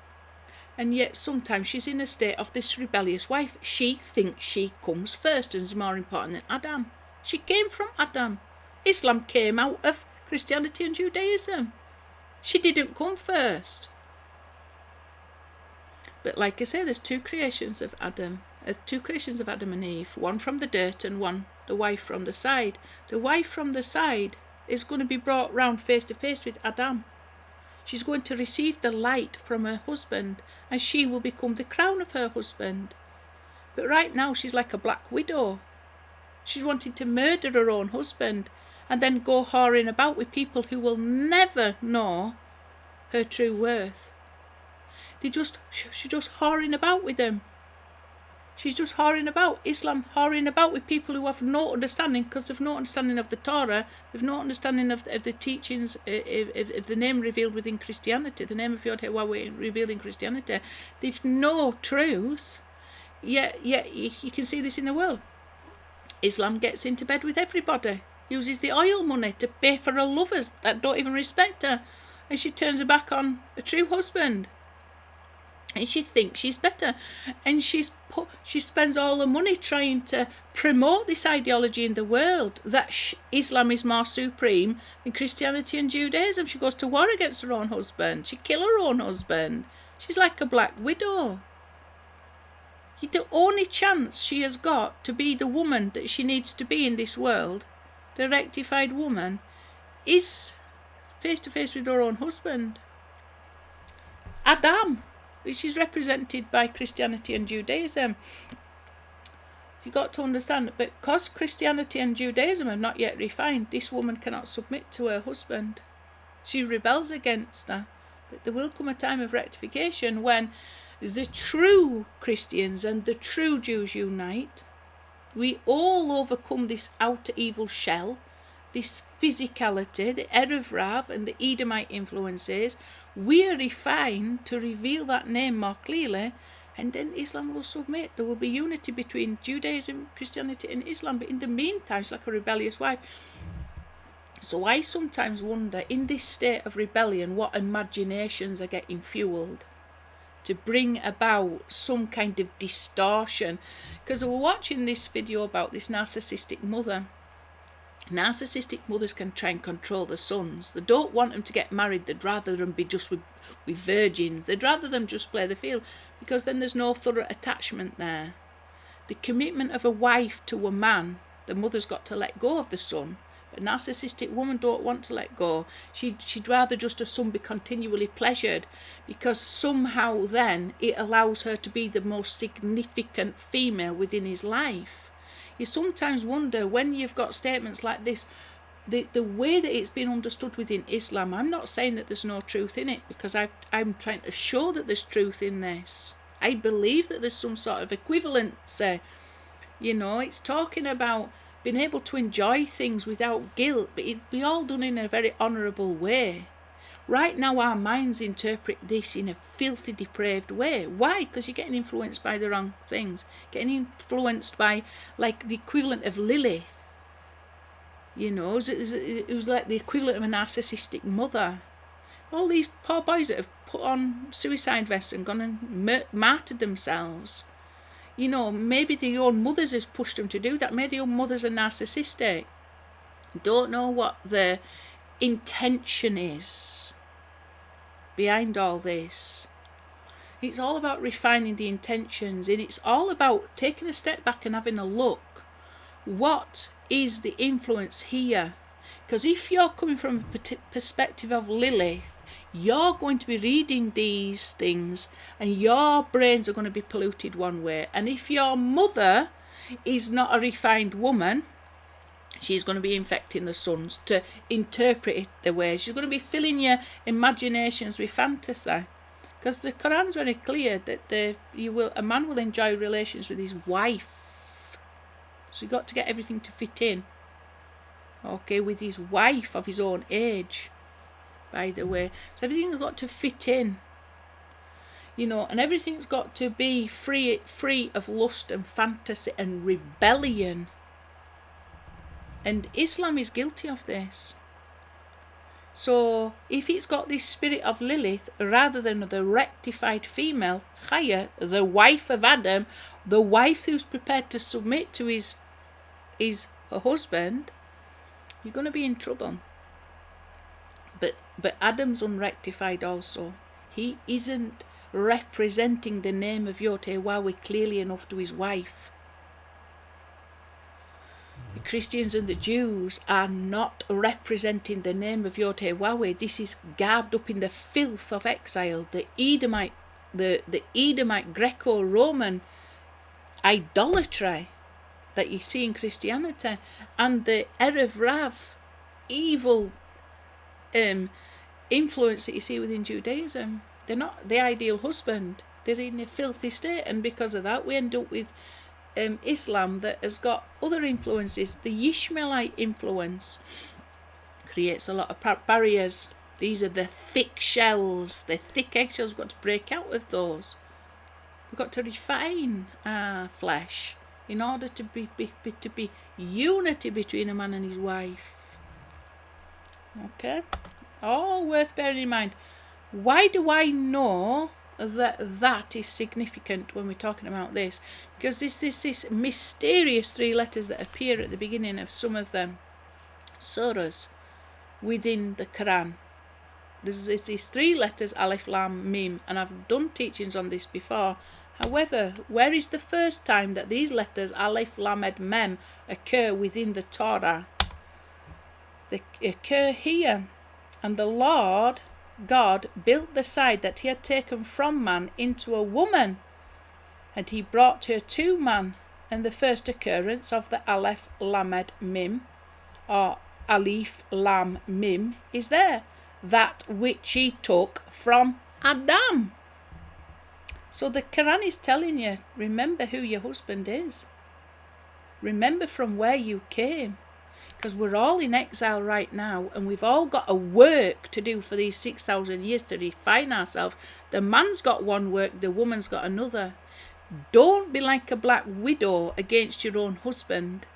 and yet sometimes she's in a state of this rebellious wife. She thinks she comes first and is more important than Adam. She came from Adam. Islam came out of Christianity and Judaism. She didn't come first. But like I say, there's two creations of Adam and Eve, one from the dirt and one, the wife from the side. The wife from the side is going to be brought round face to face with Adam. She's going to receive the light from her husband, and she will become the crown of her husband. But right now she's like a black widow. She's wanting to murder her own husband and then go whoring about with people who will never know her true worth. She's just whoring about with them. She's just whoring about. Islam whoring about with people who have no understanding, because they've no understanding of the Torah, they've no understanding of the teachings of the name revealed within Christianity, the name of YHWH revealed in Christianity. They've no truth. Yet you can see this in the world. Islam gets into bed with everybody, uses the oil money to pay for her lovers that don't even respect her, and she turns her back on a true husband. And she thinks she's better, and she spends all her money trying to promote this ideology in the world that Islam is more supreme than Christianity and Judaism. She goes to war against her own husband. She kills her own husband. She's like a black widow. The only chance she has got to be the woman that she needs to be in this world, the rectified woman, is face to face with her own husband. Adam, which is represented by Christianity and Judaism. You've got to understand that because Christianity and Judaism are not yet refined, this woman cannot submit to her husband. She rebels against her. But there will come a time of rectification when the true Christians and the true Jews unite. We all overcome this outer evil shell, this physicality, the Erev Rav and the Edomite influences. We are refined to reveal that name more clearly, and then Islam will submit. There will be unity between Judaism, Christianity and Islam, but in the meantime she's like a rebellious wife. So I sometimes wonder, in this state of rebellion, what imaginations are getting fueled to bring about some kind of distortion. Because we're watching this video about this narcissistic mother. Narcissistic mothers can try and control their sons. They don't want them to get married. They'd rather them be just with virgins. They'd rather them just play the field, because then there's no thorough attachment there. The commitment of a wife to a man, the mother's got to let go of the son. But a narcissistic woman don't want to let go. She'd rather just her son be continually pleasured, because somehow then it allows her to be the most significant female within his life. You sometimes wonder, when you've got statements like this, the way that it's been understood within Islam, I'm not saying that there's no truth in it, because I'm trying to show that there's truth in this. I believe that there's some sort of equivalency. It's talking about being able to enjoy things without guilt, but it'd be all done in a very honourable way. Right now our minds interpret this in a filthy, depraved way. Why? Because you're getting influenced by the wrong things. Getting influenced by, like, the equivalent of Lilith. It was like the equivalent of a narcissistic mother. All these poor boys that have put on suicide vests and gone and martyred themselves. Maybe their own mothers has pushed them to do that. Maybe their own mothers are narcissistic. Don't know what the intention is behind all this. It's all about refining the intentions, and it's all about taking a step back and having a look. What is the influence here? Because if you're coming from a perspective of Lilith, you're going to be reading these things and your brains are going to be polluted one way. And if your mother is not a refined woman, she's going to be infecting the sons to interpret it the way. She's going to be filling your imaginations with fantasy. Because the Koran's very clear that a man will enjoy relations with his wife. So you've got to get everything to fit in. Okay, with his wife of his own age, by the way. So everything's got to fit in. And everything's got to be free of lust and fantasy and rebellion. And Islam is guilty of this. So if it's got this spirit of Lilith rather than the rectified female, Chaya, the wife of Adam, the wife who's prepared to submit to his husband, you're going to be in trouble. But Adam's unrectified also. He isn't representing the name of YHWH clearly enough to his wife. The Christians and the Jews are not representing the name of YHWH. This is garbed up in the filth of exile. The Edomite Greco-Roman idolatry that you see in Christianity, and the Erev Rav evil influence that you see within Judaism. They're not the ideal husband. They're in a filthy state, and because of that we end up with Islam that has got other influences. The Ishmaelite influence creates a lot of barriers. These are the thick shells, the thick eggshells. We've got to break out of those. We've got to refine our flesh in order to be unity between a man and his wife. Okay? All worth bearing in mind. Why do I know that is significant when we're talking about this? Because this mysterious three letters that appear at the beginning of some of them surahs within the Quran. There's these three letters, Alif, Lam, Mim, and I've done teachings on this before. However, where is the first time that these letters, Alif, Lamed, Mem, occur within the Torah? They occur here. And the Lord God built the side that he had taken from man into a woman, and he brought her to man. And the first occurrence of the Aleph, Lamed, Mim, or Alif, Lam, Mim, is there. That which he took from Adam. So the Quran is telling you, remember who your husband is. Remember from where you came. Because we're all in exile right now, and we've all got a work to do for these 6,000 years to refine ourselves. The man's got one work, the woman's got another. Don't be like a black widow against your own husband.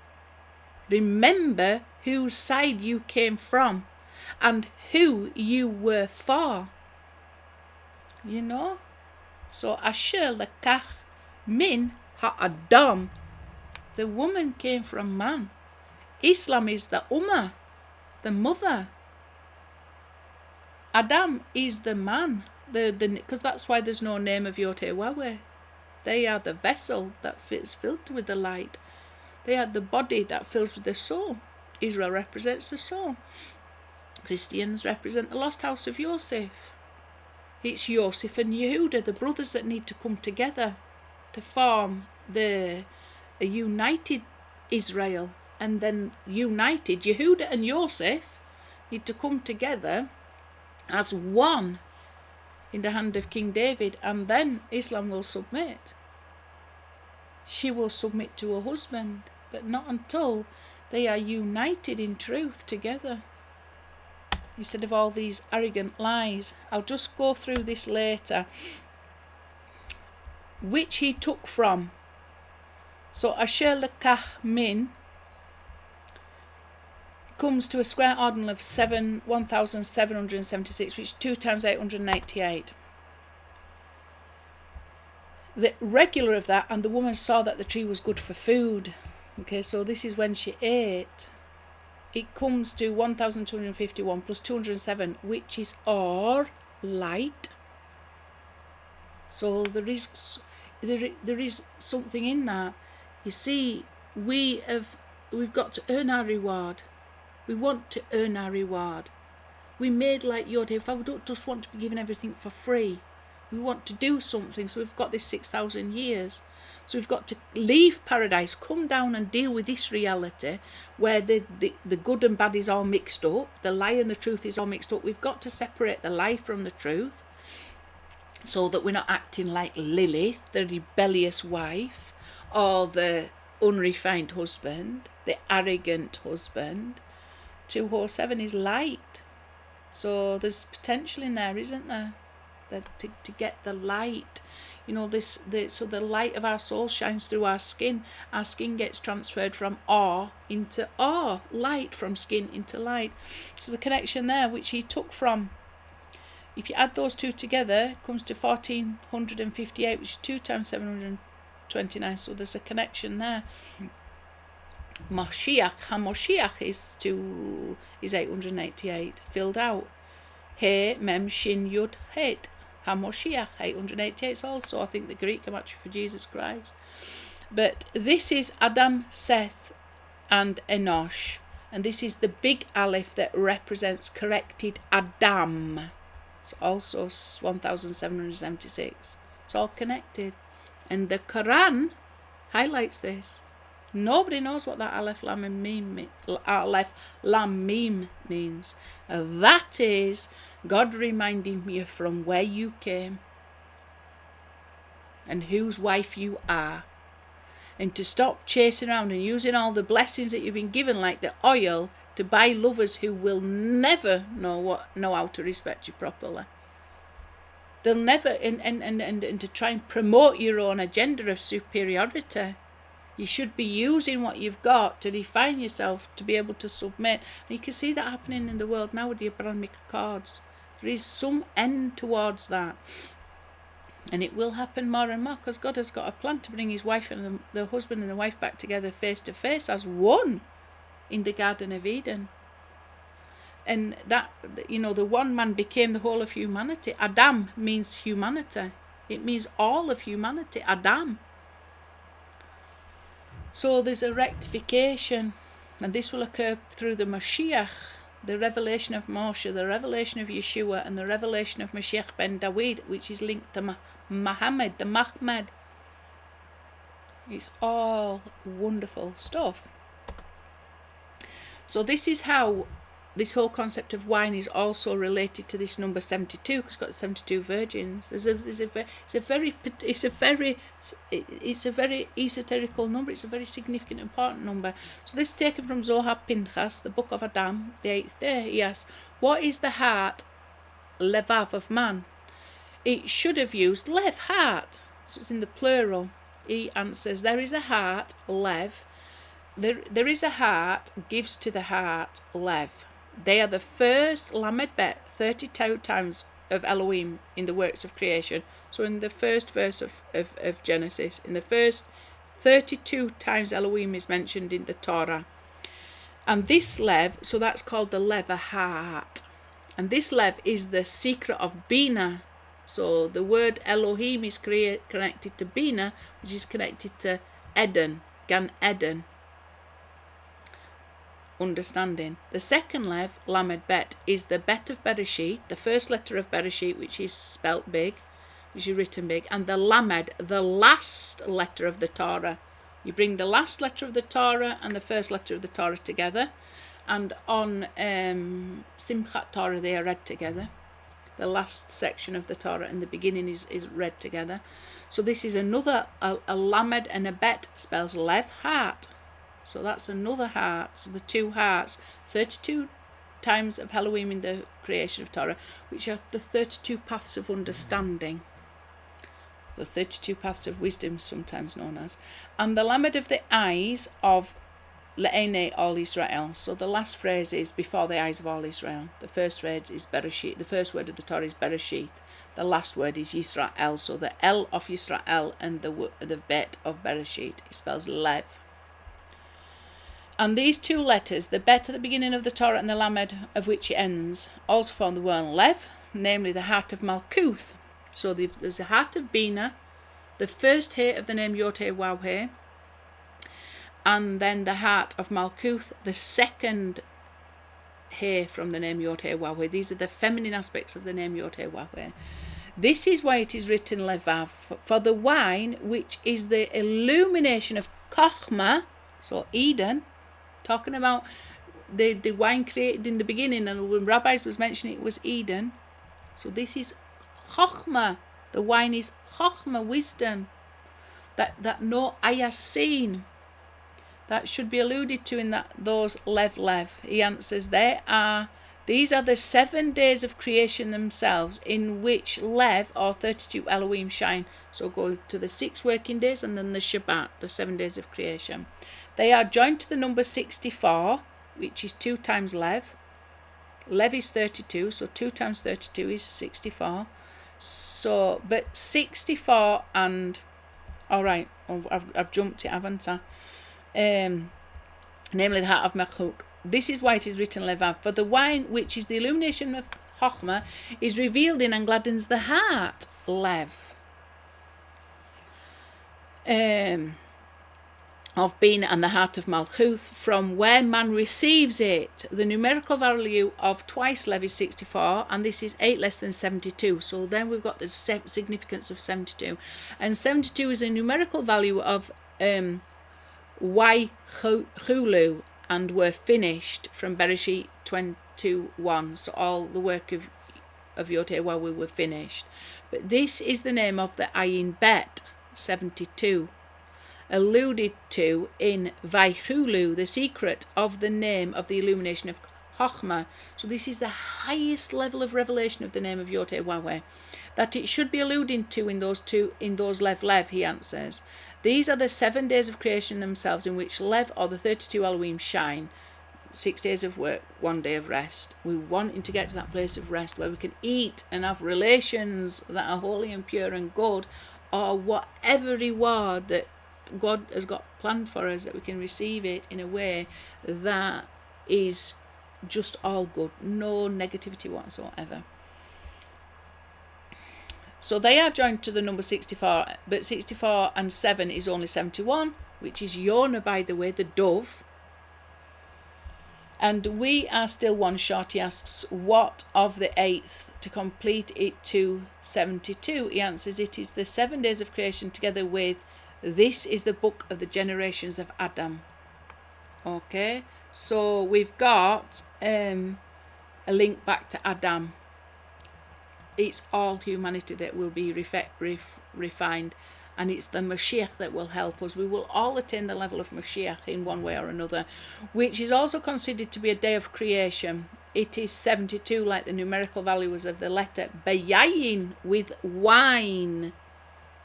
Remember whose side you came from and who you were for. So Asher lekach min ha'adam. The woman came from man. Islam is the Ummah, the mother. Adam is the man, because that's why there's no name of YHWH. They are the vessel that is filled with the light. They are the body that fills with the soul. Israel represents the soul. Christians represent the lost house of Yosef. It's Yosef and Yehuda, the brothers that need to come together to form a united Israel. and then united. Yehuda and Yosef need to come together as one in the hand of King David, and then Islam will submit. She will submit to her husband, but not until they are united in truth together, instead of all these arrogant lies. I'll just go through this later. Which he took from. So Asher Lekach Min comes to a square ordinal of 1,776, which is 2 times 888. The regular of that, and the woman saw that the tree was good for food. Okay, so this is when she ate. It comes to 1,251 plus 207, which is or light. So there is something in that. You see, we've got to earn our reward. We want to earn our reward. We made like Yodhe. We don't just want to be given everything for free. We want to do something. So we've got this 6,000 years. So we've got to leave paradise, come down and deal with this reality where the good and bad is all mixed up. The lie and the truth is all mixed up. We've got to separate the lie from the truth so that we're not acting like Lilith, the rebellious wife, or the unrefined husband, the arrogant husband. 207 is light. So there's potential in there, isn't there? To get the light, so the light of our soul shines through our skin. Our skin gets transferred from awe into awe, light from skin into light. So the connection there, which he took from. If you add those two together, it comes to 1,458, which is 2 times 729. So there's a connection there. Hamoshiach is 888 filled out. He Mem Shin Yud Het. Hamoshiach 888 is also, I think, the Greek Gematria for Jesus Christ. But this is Adam, Seth, and Enosh, and this is the big Aleph that represents corrected Adam. It's also 1,776. It's all connected, and the Koran highlights this. Nobody knows what that Aleph Lam Mim means. That is God reminding me from where you came and whose wife you are, and to stop chasing around and using all the blessings that you've been given, like the oil, to buy lovers who will never know how to respect you properly. They'll never, and to try and promote your own agenda of superiority. You should be using what you've got to define yourself, to be able to submit. And you can see that happening in the world now with the Abrahamic Accords. There is some end towards that. And it will happen more and more, because God has got a plan to bring his wife and the husband and the wife back together face to face as one in the Garden of Eden. And that, the one man became the whole of humanity. Adam means humanity. It means all of humanity. Adam. So there's a rectification, and this will occur through the Mashiach, the revelation of Moshe, the revelation of Yeshua, and the revelation of Mashiach ben Dawid, which is linked to Muhammad, the Mahmed. It's all wonderful stuff. So this is how this whole concept of wine is also related to this number 72, because it's got 72 virgins. It's a very esoterical number. It's a very significant, important number. So this is taken from Zohar Pinchas, the book of Adam, the 8th day. He asks, what is the heart, levav, of man? It should have used lev, heart. So it's in the plural. He answers, there is a heart, lev. There is a heart, gives to the heart, lev. They are the first Lamed Bet, 32 times of Elohim in the works of creation. So in the first verse of Genesis, in the first 32 times Elohim is mentioned in the Torah. And this lev, so that's called the lev, a heart. And this lev is the secret of Bina. So the word Elohim is connected to Bina, which is connected to Eden, Gan Eden. Understanding. The second lev, Lamed Bet, is the Bet of Bereshit, the first letter of Bereshit, which is spelt big, which is written big, and the Lamed, the last letter of the Torah, You bring the last letter of the Torah and the first letter of the Torah together, and on Simchat Torah they are read together. The last section of the Torah and the beginning is read together. So this is another, a lamed and a bet spells lev, heart. So that's another heart. So the two hearts, 32 times of Elohim in the creation of Torah, which are the 32 paths of understanding. The 32 paths of wisdom, sometimes known as. And the lamed of the eyes of Le'ene all Israel. So the last phrase is before the eyes of all Israel. The first phrase is Bereshit. The first word of the Torah is Bereshit. The last word is Yisrael. So the El of Yisrael and the Bet of Bereshit. It spells Lev. And these two letters, the Bet at the beginning of the Torah and the Lamed of which it ends, also form the word Lev, namely the heart of Malkuth. So there's the heart of Bina, the first He of the name YHWH, and then the heart of Malkuth, the second He from the name YHWH. These are the feminine aspects of the name YHWH. This is why it is written Levav, for the wine, which is the illumination of Chochmah, so Eden, talking about the wine created in the beginning, and when rabbis was mentioning it was Eden. So this is Chochmah. The wine is Chochmah, wisdom, that no eye has seen. That should be alluded to in those Lev. He answers, these are the 7 days of creation themselves, in which Lev, or 32 Elohim, shine. So go to the 6 working days and then the Shabbat, the 7 days of creation. They are joined to the number 64, which is 2 times Lev. Lev is 32, so 2 times 32 is 64. So, but 64 and, alright, I've jumped it, haven't I? Namely the heart of Malchut. This is why it is written Levav, for the wine, which is the illumination of Chochmah, is revealed in and gladdens the heart, Lev. Of Bina and the heart of Malchuth, from where man receives it. The numerical value of twice Lev is 64, and this is 8 less than 72. So then we've got the significance of 72. And 72 is a numerical value of YHWH, and were finished from Bereshit 22:1. So all the work of YHWH were finished. But this is the name of the Ayin Bet, 72. Alluded to in Vaychulu, the secret of the name of the illumination of Chochmah. So this is the highest level of revelation of the name of YHWH. That it should be alluded to in those Lev, he answers. These are the 7 days of creation themselves, in which Lev, or the 32 Elohim, shine. 6 days of work, 1 day of rest. We're wanting to get to that place of rest where we can eat and have relations that are holy and pure and good, or whatever reward that God has got planned for us, that we can receive it in a way that is just all good, no negativity whatsoever. So they are joined to the number 64, but 64 and 7 is only 71, which is Yonah, by the way, the dove. And we are still one short. He asks, what of the 8th to complete it to 72? He answers, it is the 7 days of creation together with, this is the book of the generations of Adam. Okay, so we've got a link back to Adam. It's all humanity that will be refined, and it's the Mashiach that will help us. We will all attain the level of Mashiach in one way or another, which is also considered to be a day of creation. It is 72, like the numerical values of the letter Bayayin, with wine.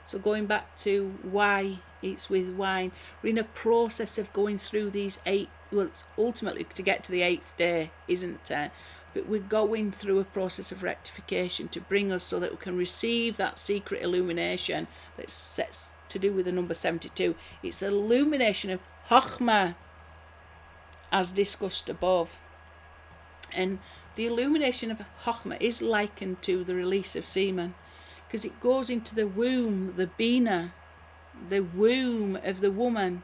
So going back to why it's with wine, we're in a process of going through these 8, well, it's ultimately to get to the 8th day, isn't it? But we're going through a process of rectification to bring us so that we can receive that secret illumination that's set to do with the number 72. It's the illumination of Chochmah, as discussed above. And the illumination of Chochmah is likened to the release of semen, because it goes into the womb, the Bina, the womb of the woman,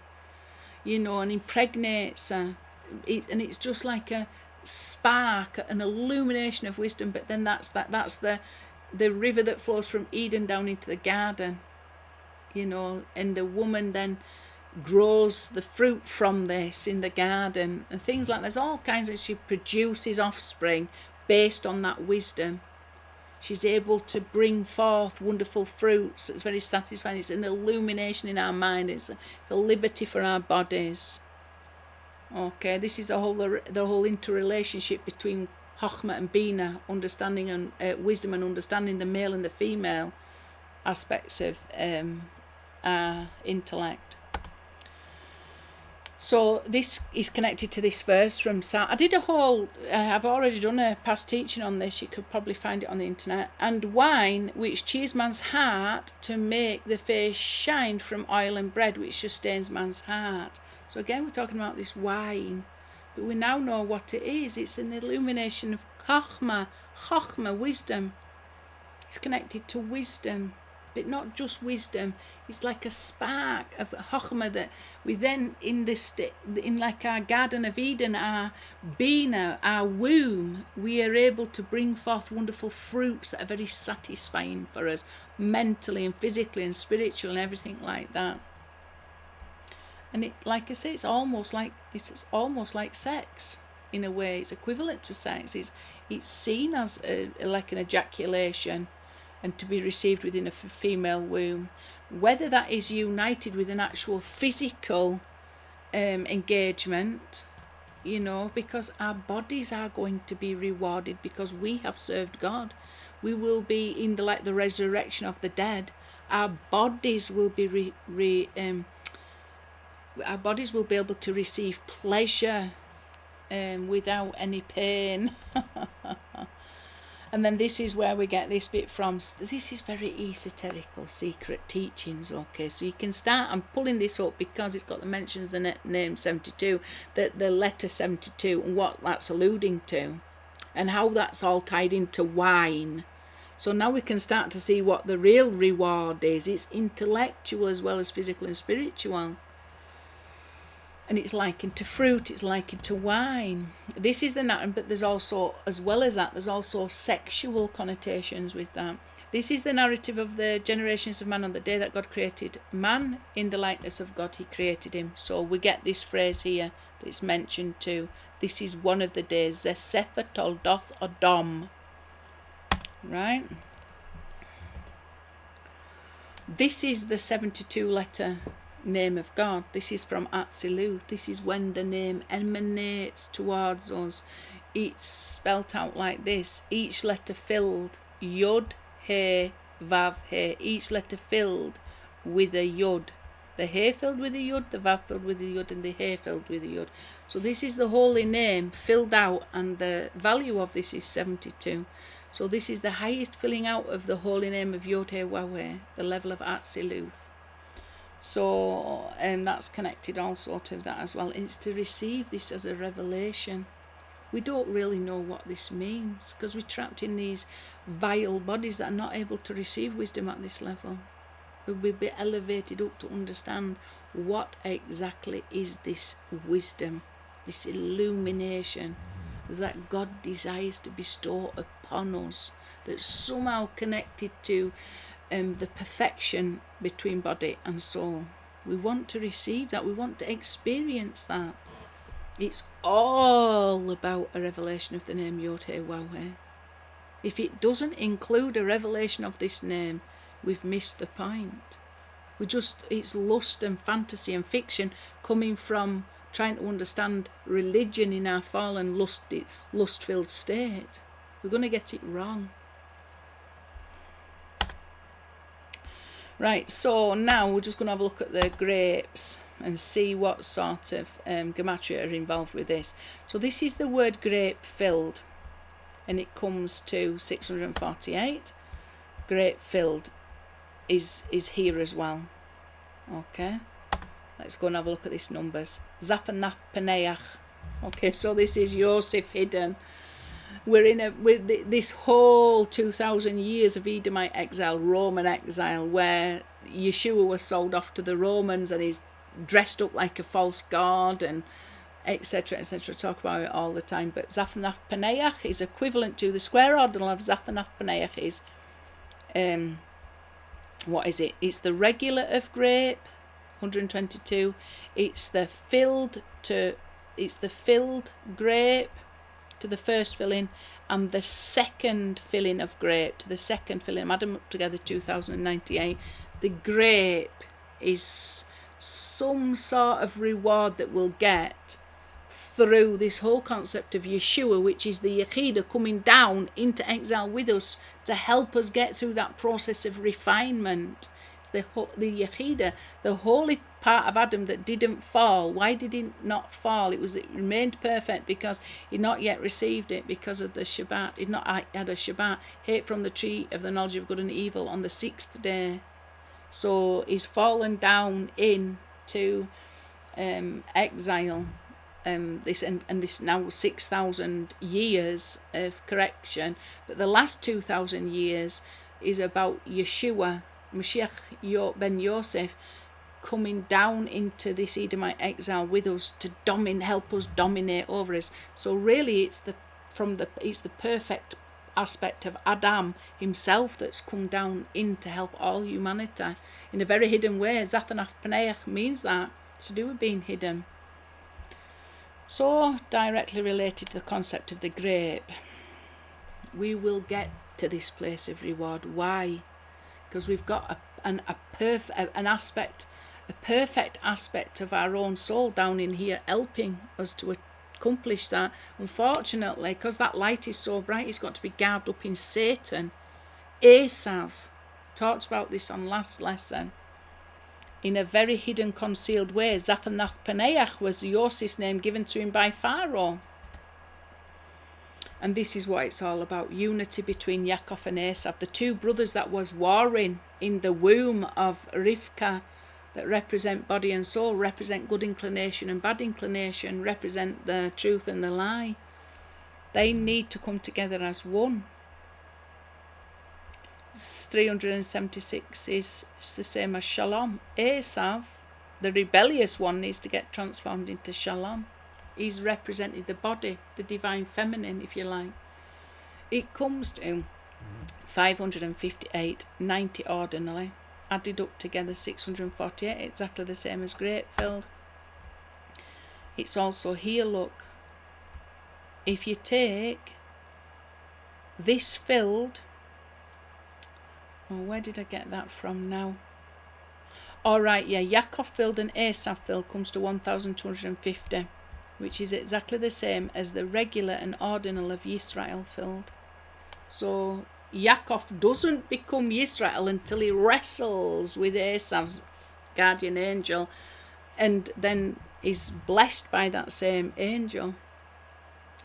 and impregnates her. And it's just like a spark, an illumination of wisdom. But then that's the river that flows from Eden down into the garden, and the woman then grows the fruit from this in the garden and things like that. There's all kinds of, she produces offspring based on that wisdom. She's able to bring forth wonderful fruits. It's very satisfying. It's an illumination in our mind. It's a liberty for our bodies. Okay, this is the whole interrelationship between Chokhmah and Bina, understanding and wisdom and understanding, the male and the female aspects of our intellect. So this is connected to this verse from Psalm. I've already done a past teaching on this. You could probably find it on the internet. And wine, which cheers man's heart, to make the face shine, from oil and bread, which sustains man's heart. So again, we're talking about this wine. But we now know what it is. It's an illumination of Chokhmah, wisdom. It's connected to wisdom. But not just wisdom. It's like a spark of Chokhmah that we then, in like our Garden of Eden, our Bina, our womb, we are able to bring forth wonderful fruits that are very satisfying for us, mentally and physically and spiritually and everything like that. And it, like I say, it's almost like sex in a way. It's equivalent to sex. It's seen as like an ejaculation, and to be received within a female womb. Whether that is united with an actual physical engagement, because our bodies are going to be rewarded because we have served God. We will be in the resurrection of the dead. Our bodies will be our bodies will be able to receive pleasure without any pain. And then this is where we get this bit from. This is very esoterical, secret teachings, okay? So you can start, I'm pulling this up because it's got the mentions of the name 72, the letter 72, and what that's alluding to, and how that's all tied into wine. So now we can start to see what the real reward is. It's intellectual as well as physical and spiritual. And it's likened to fruit, it's likened to wine. This is the narrative, but there's also, as well as that, there's also sexual connotations with that. This is the narrative of the generations of man on the day that God created man. In the likeness of God, he created him. So we get this phrase here that's mentioned too. This is one of the days, Zesepha Toldoth Odom. Right? This is the 72 letter name of God. This is from Atziluth. This is when the name emanates towards us. It's spelt out like this. Each letter filled, Yod, He, Vav, He. Each letter filled with a Yod. The He filled with a Yod, the Vav filled with a Yod, and the He filled with a Yod. So this is the holy name filled out, and the value of this is 72. So this is the highest filling out of the holy name of Yod, He, Wawe, the level of Atziluth. So, and that's connected also to that as well. It's to receive this as a revelation. We don't really know what this means because we're trapped in these vile bodies that are not able to receive wisdom at this level. We'll be elevated up to understand what exactly is this wisdom, this illumination that God desires to bestow upon us, that's somehow connected to the perfection between body and soul. We want to receive that. We want to experience that. It's all about a revelation of the name Yod He Wawe. If it doesn't include a revelation of this name, we've missed the point. It's lust and fantasy and fiction coming from trying to understand religion in our fallen lust-filled state. We're going to get it wrong. Right, so now we're just going to have a look at the grapes and see what sort of Gematria are involved with this. So this is the word grape filled, and it comes to 648. Grape filled is here as well. Okay, let's go and have a look at these numbers. Zaphanath Paneach. Okay, so this is Yosef hidden. We're this whole 2,000 years of Edomite exile, Roman exile, where Yeshua was sold off to the Romans and he's dressed up like a false god and etc. etc. Talk about it all the time. But Zaphanath Paneach is equivalent to the square ordinal of Zaphanath Paneach is what is it? It's the regular of grape, 122. It's the filled grape to the first filling, and the second filling of grape to the second filling. I'm adding up together 2098. The grape is some sort of reward that we'll get through this whole concept of Yeshua, which is the Yechidah coming down into exile with us to help us get through that process of refinement. It's the Yechidah, the holy part of Adam that didn't fall. Why did he not fall? It remained perfect because he'd not yet received it because of the Shabbat. He'd not had a Shabbat. Ate from the tree of the knowledge of good and evil on the 6th day. So he's fallen down into exile. This now 6,000 years of correction, but the last 2,000 years is about Yeshua, Mashiach ben Yosef, coming down into this Edomite exile with us to help us dominate over us. So really, it's the perfect aspect of Adam himself that's come down in to help all humanity in a very hidden way. Zathanach Paneach means that. It's to do with being hidden. So directly related to the concept of the grape, we will get to this place of reward. Why? Because we've got a perfect aspect of our own soul down in here helping us to accomplish that. Unfortunately, because that light is so bright, it's got to be garbed up in Satan. Esav talked about this on last lesson. In a very hidden, concealed way, Zaphanach Paneach was Yosef's name given to him by Pharaoh. And this is what it's all about, unity between Yaakov and Esav, the two brothers that was warring in the womb of Rivka, that represent body and soul, represent good inclination and bad inclination, represent the truth and the lie. They need to come together as one. 376 is the same as Shalom. Esav, the rebellious one, needs to get transformed into Shalom. He's represented the body, the divine feminine, if you like. It comes to 558, 90 ordinally, added up together 648, exactly the same as grape filled. It's also here, look. If you take this filled, where did I get that from now? Alright, yeah, Yaakov filled and Esav filled comes to 1,250, which is exactly the same as the regular and ordinal of Yisrael filled. So Yaakov doesn't become Yisrael until he wrestles with Esav's guardian angel and then is blessed by that same angel.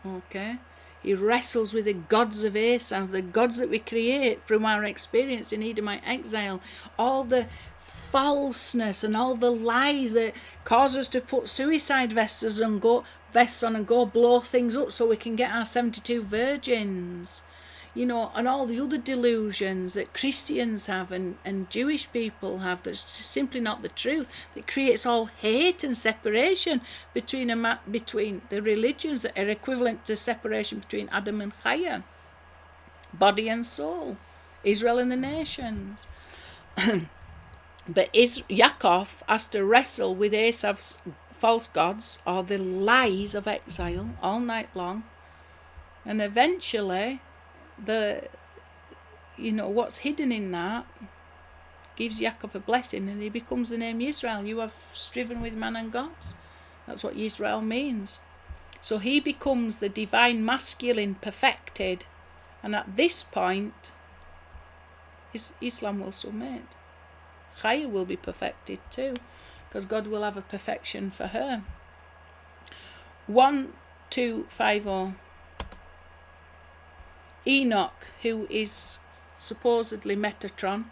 Okay? He wrestles with the gods of Esav, the gods that we create from our experience in Edomite exile. All the falseness and all the lies that cause us to put suicide vests on and go blow things up so we can get our 72 virgins. You know, and all the other delusions that Christians have and Jewish people have that's simply not the truth, that creates all hate and separation between the religions that are equivalent to separation between Adam and Chaya, body and soul, Israel and the nations. But Yaakov has to wrestle with Esav's false gods, or the lies of exile, all night long, and eventually what's hidden in that gives Yaakov a blessing, and he becomes the name Yisrael. You have striven with man and gods. That's what Yisrael means. So he becomes the divine masculine perfected, and at this point Islam will submit. Chaya will be perfected too, because God will have a perfection for her. 1250. Enoch, who is supposedly Metatron.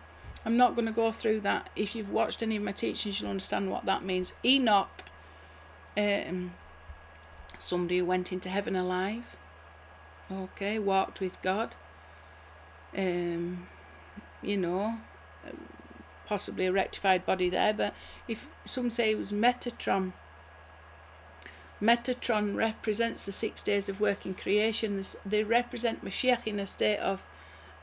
I'm not going to go through that. If you've watched any of my teachings, you'll understand what that means. Enoch, somebody who went into heaven alive, okay, walked with God, possibly a rectified body there, but if some say it was Metatron, Metatron represents the 6 days of work in creation. They represent Mashiach in a state of...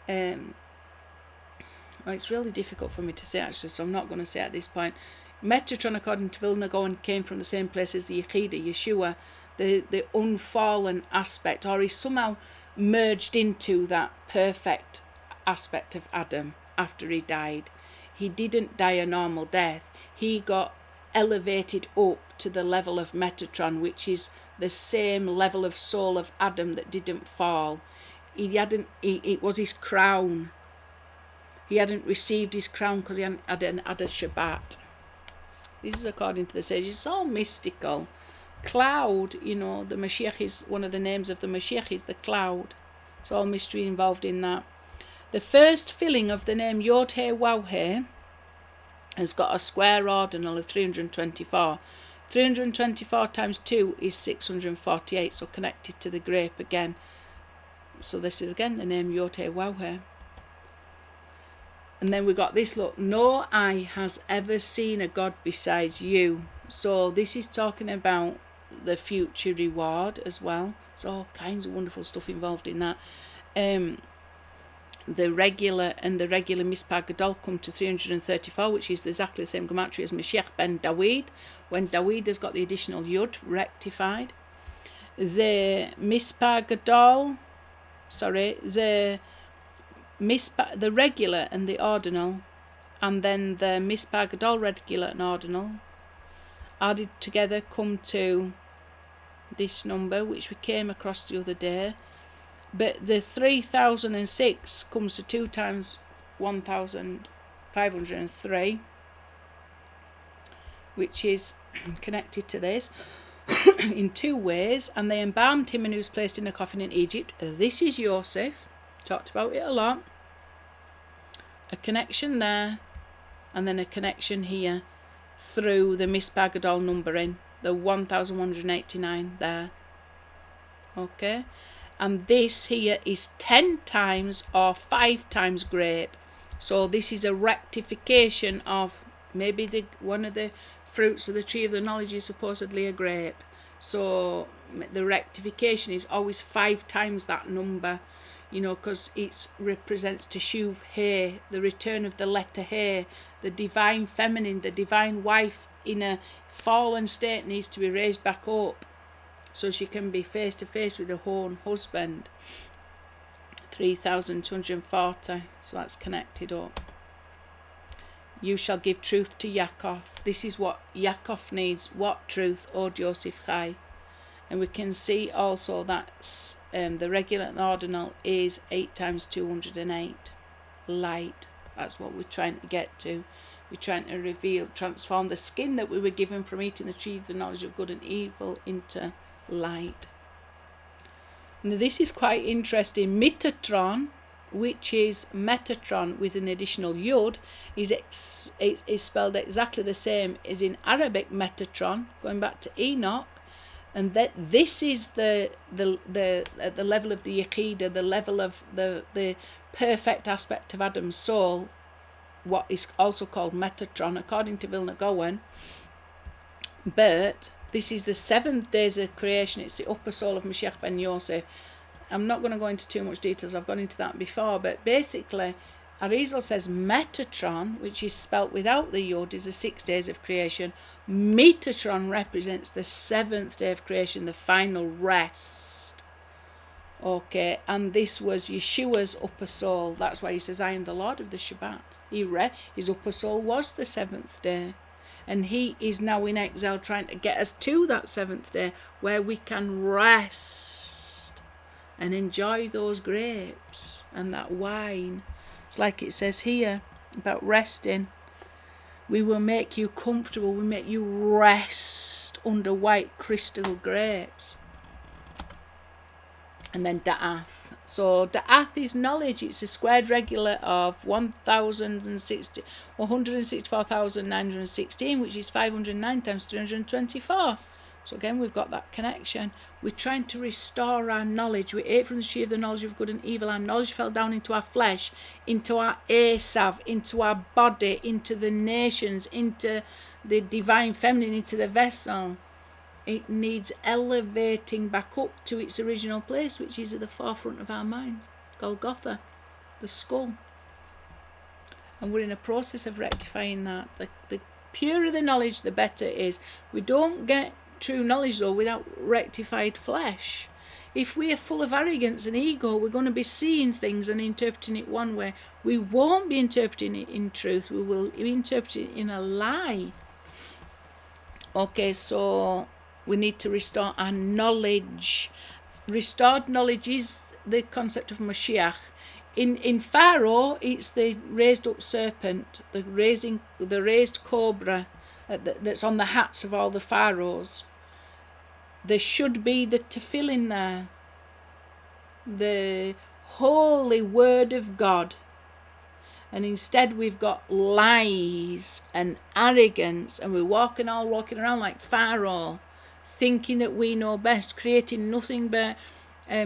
it's really difficult for me to say, actually, so I'm not going to say at this point. Metatron, according to Vilna Gaon, came from the same place as the Yechida, Yeshua, the unfallen aspect, or he somehow merged into that perfect aspect of Adam after he died. He didn't die a normal death. He got elevated up to the level of Metatron, which is the same level of soul of Adam that didn't fall. It was his crown. He hadn't received his crown because he hadn't had a Shabbat. This is according to the sages. It's all mystical. Cloud, the Mashiach is one of the names of the Mashiach is the cloud. It's all mystery involved in that. The first filling of the name YHWH has got a square ordinal of 324. 324 times 2 is 648, so connected to the grape again. So this is again the name YHWH. And then we got this, look, no eye has ever seen a God besides you. So this is talking about the future reward as well. There's all kinds of wonderful stuff involved in that. The regular Mispar Gadol come to 334, which is exactly the same Gematria as Mashiach ben Dawid, when Dawid has got the additional Yud rectified. The Mispar Gadol, the regular and the ordinal, and then the Mispar Gadol regular and ordinal added together come to this number, which we came across the other day. But the 3006 comes to 2 times 1503, which is connected to this in 2 ways. And they embalmed him, and he was placed in a coffin in Egypt. This is Yosef. Talked about it a lot. A connection there, and then a connection here through the Mispar Gadol numbering, the 1189 there. Okay, and this here is 10 times or 5 times grape. So this is a rectification of maybe one of the fruits of the tree of the knowledge is supposedly a grape. So the rectification is always 5 times that number. Because it represents Teshuv He, the return of the letter He, the divine feminine, the divine wife in a fallen state needs to be raised back up so she can be face to face with her own husband. 3240, so that's connected up. You shall give truth to Yaakov. This is what Yaakov needs. What truth? Od Yosef Chai. And we can see also that the regular and ordinal is 8 times 208. Light. That's what we're trying to get to. We're trying to transform the skin that we were given from eating the tree of the knowledge of good and evil into light. Now this is quite interesting. Metatron, which is Metatron with an additional Yod, is spelled exactly the same as in Arabic Metatron, going back to Enoch. And that this is at the level of the Yechida, the level of the perfect aspect of Adam's soul, what is also called Metatron, according to Vilna Gaon. But this is the 7th days of creation. It's the upper soul of Mashiach ben Yosef. I'm not going to go into too much details. I've gone into that before. But basically, Arizal says Metatron, which is spelt without the Yod, is the 6 days of creation. Metatron represents the 7th day of creation, the final rest. Okay, and this was Yeshua's upper soul. That's why he says, I am the Lord of the Shabbat. His upper soul was the 7th day. And he is now in exile trying to get us to that 7th day where we can rest and enjoy those grapes and that wine. It's like it says here about resting. We will make you comfortable. We make you rest under white crystal grapes. And then Da'ath. So Da'ath is knowledge. It's a squared regular of 164,916, which is 509 times 324. So again, we've got that connection. We're trying to restore our knowledge. We ate from the tree of the knowledge of good and evil. Our knowledge fell down into our flesh, into our Esav, into our body, into the nations, into the divine feminine, into the vessel. It needs elevating back up to its original place, which is at the forefront of our minds. Golgotha, the skull. And we're in a process of rectifying that. purer the knowledge, the better it is. We don't get true knowledge, though, without rectified flesh. If we are full of arrogance and ego, we're going to be seeing things and interpreting it one way. We won't be interpreting it in truth. We will be interpreting it in a lie. Okay, so we need to restore our knowledge. Restored knowledge is the concept of Mashiach. In Pharaoh, it's the raised up serpent, the raised cobra that's on the hats of all the pharaohs. There should be the tefillin there, the holy word of God. And instead we've got lies and arrogance, and we're walking around like Pharaoh, thinking that we know best, creating nothing but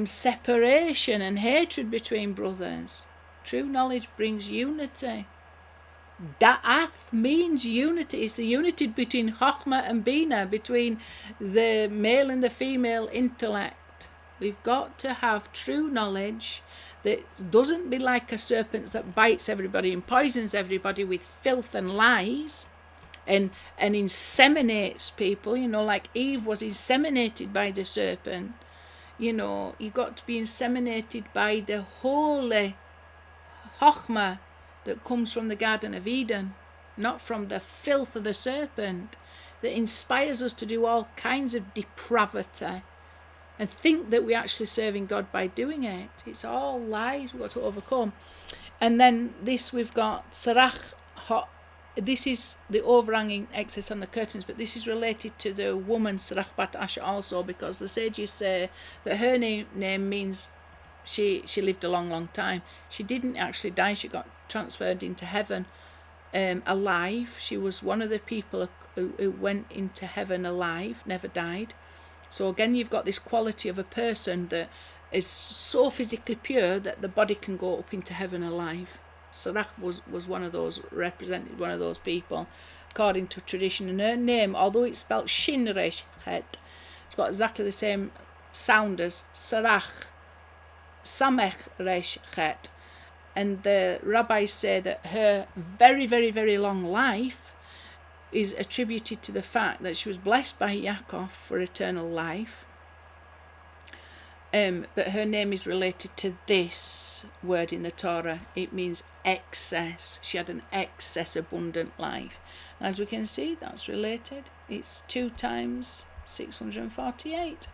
separation and hatred between brothers. True knowledge brings unity. Da'ath means unity. It's the unity between Chokhmah and Bina, between the male and the female intellect. We've got to have true knowledge that doesn't be like a serpent that bites everybody and poisons everybody with filth and lies and inseminates people, like Eve was inseminated by the serpent. You've got to be inseminated by the holy Chokhmah that comes from the Garden of Eden, not from the filth of the serpent that inspires us to do all kinds of depravity and think that we're actually serving God by doing it. It's all lies we've got to overcome. And then we've got Sarach. This is the overhanging excess on the curtains, but this is related to the woman Sarach Bat Asher also, because the sages say that her name means she lived a long, long time. She didn't actually die. She got transferred into heaven alive. She was one of the people who went into heaven alive, never died. So again, you've got this quality of a person that is so physically pure that the body can go up into heaven alive. Sarach was one of those, represented one of those people, according to tradition. And her name, although it's spelled Shin Resh Chet, it's got exactly the same sound as Sarach, Samech Resh Chet. And the rabbis say that her very, very, very long life is attributed to the fact that she was blessed by Yaakov for eternal life. But her name is related to this word in the Torah. It means excess. She had an excess abundant life. As we can see, that's related. It's 2 times 648.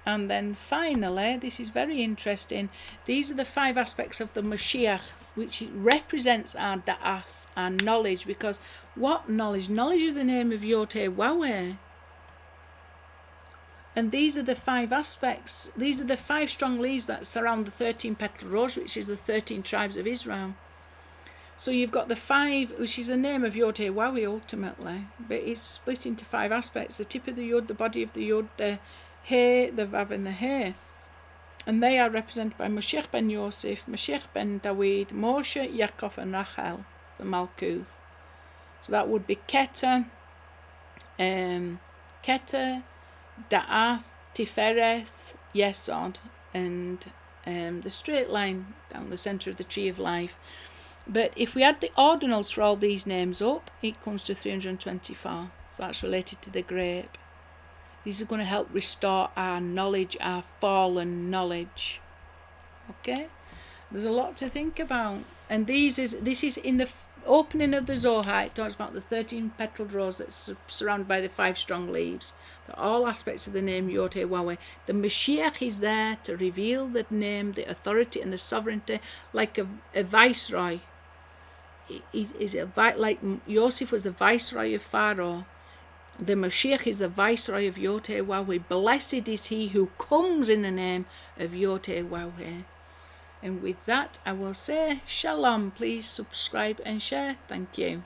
And then finally, this is very interesting, these are the 5 aspects of the Mashiach, which represents our da'ath, our knowledge. Because what knowledge? Knowledge is the name of YHWH. And these are the 5 aspects. These are the 5 strong leaves that surround the 13-petal rose, which is the 13 tribes of Israel. So you've got the 5, which is the name of YHWH ultimately, but it's split into 5 aspects: the tip of the Yod, the body of the Yod, the He, the Vav, and the He. And they are represented by Mashiach ben Yosef, Mashiach ben David, Moshe, Yaakov, and Rachel, the Malkuth. So that would be Keter, Da'ath, Tifereth, Yesod, and the straight line down the centre of the tree of life. But if we add the ordinals for all these names up, it comes to 324. So that's related to the grape. These are going to help restore our knowledge, our fallen knowledge. Okay? There's a lot to think about. And this is in the opening of the Zohar. It talks about the 13-petaled rose that's surrounded by the 5 strong leaves. They're all aspects of the name YHWH. The Mashiach is there to reveal the name, the authority and the sovereignty, like a viceroy. Like Yosef was the viceroy of Pharaoh. The Mashiach is the viceroy of YHWH. Blessed is he who comes in the name of YHWH. And with that, I will say shalom. Please subscribe and share. Thank you.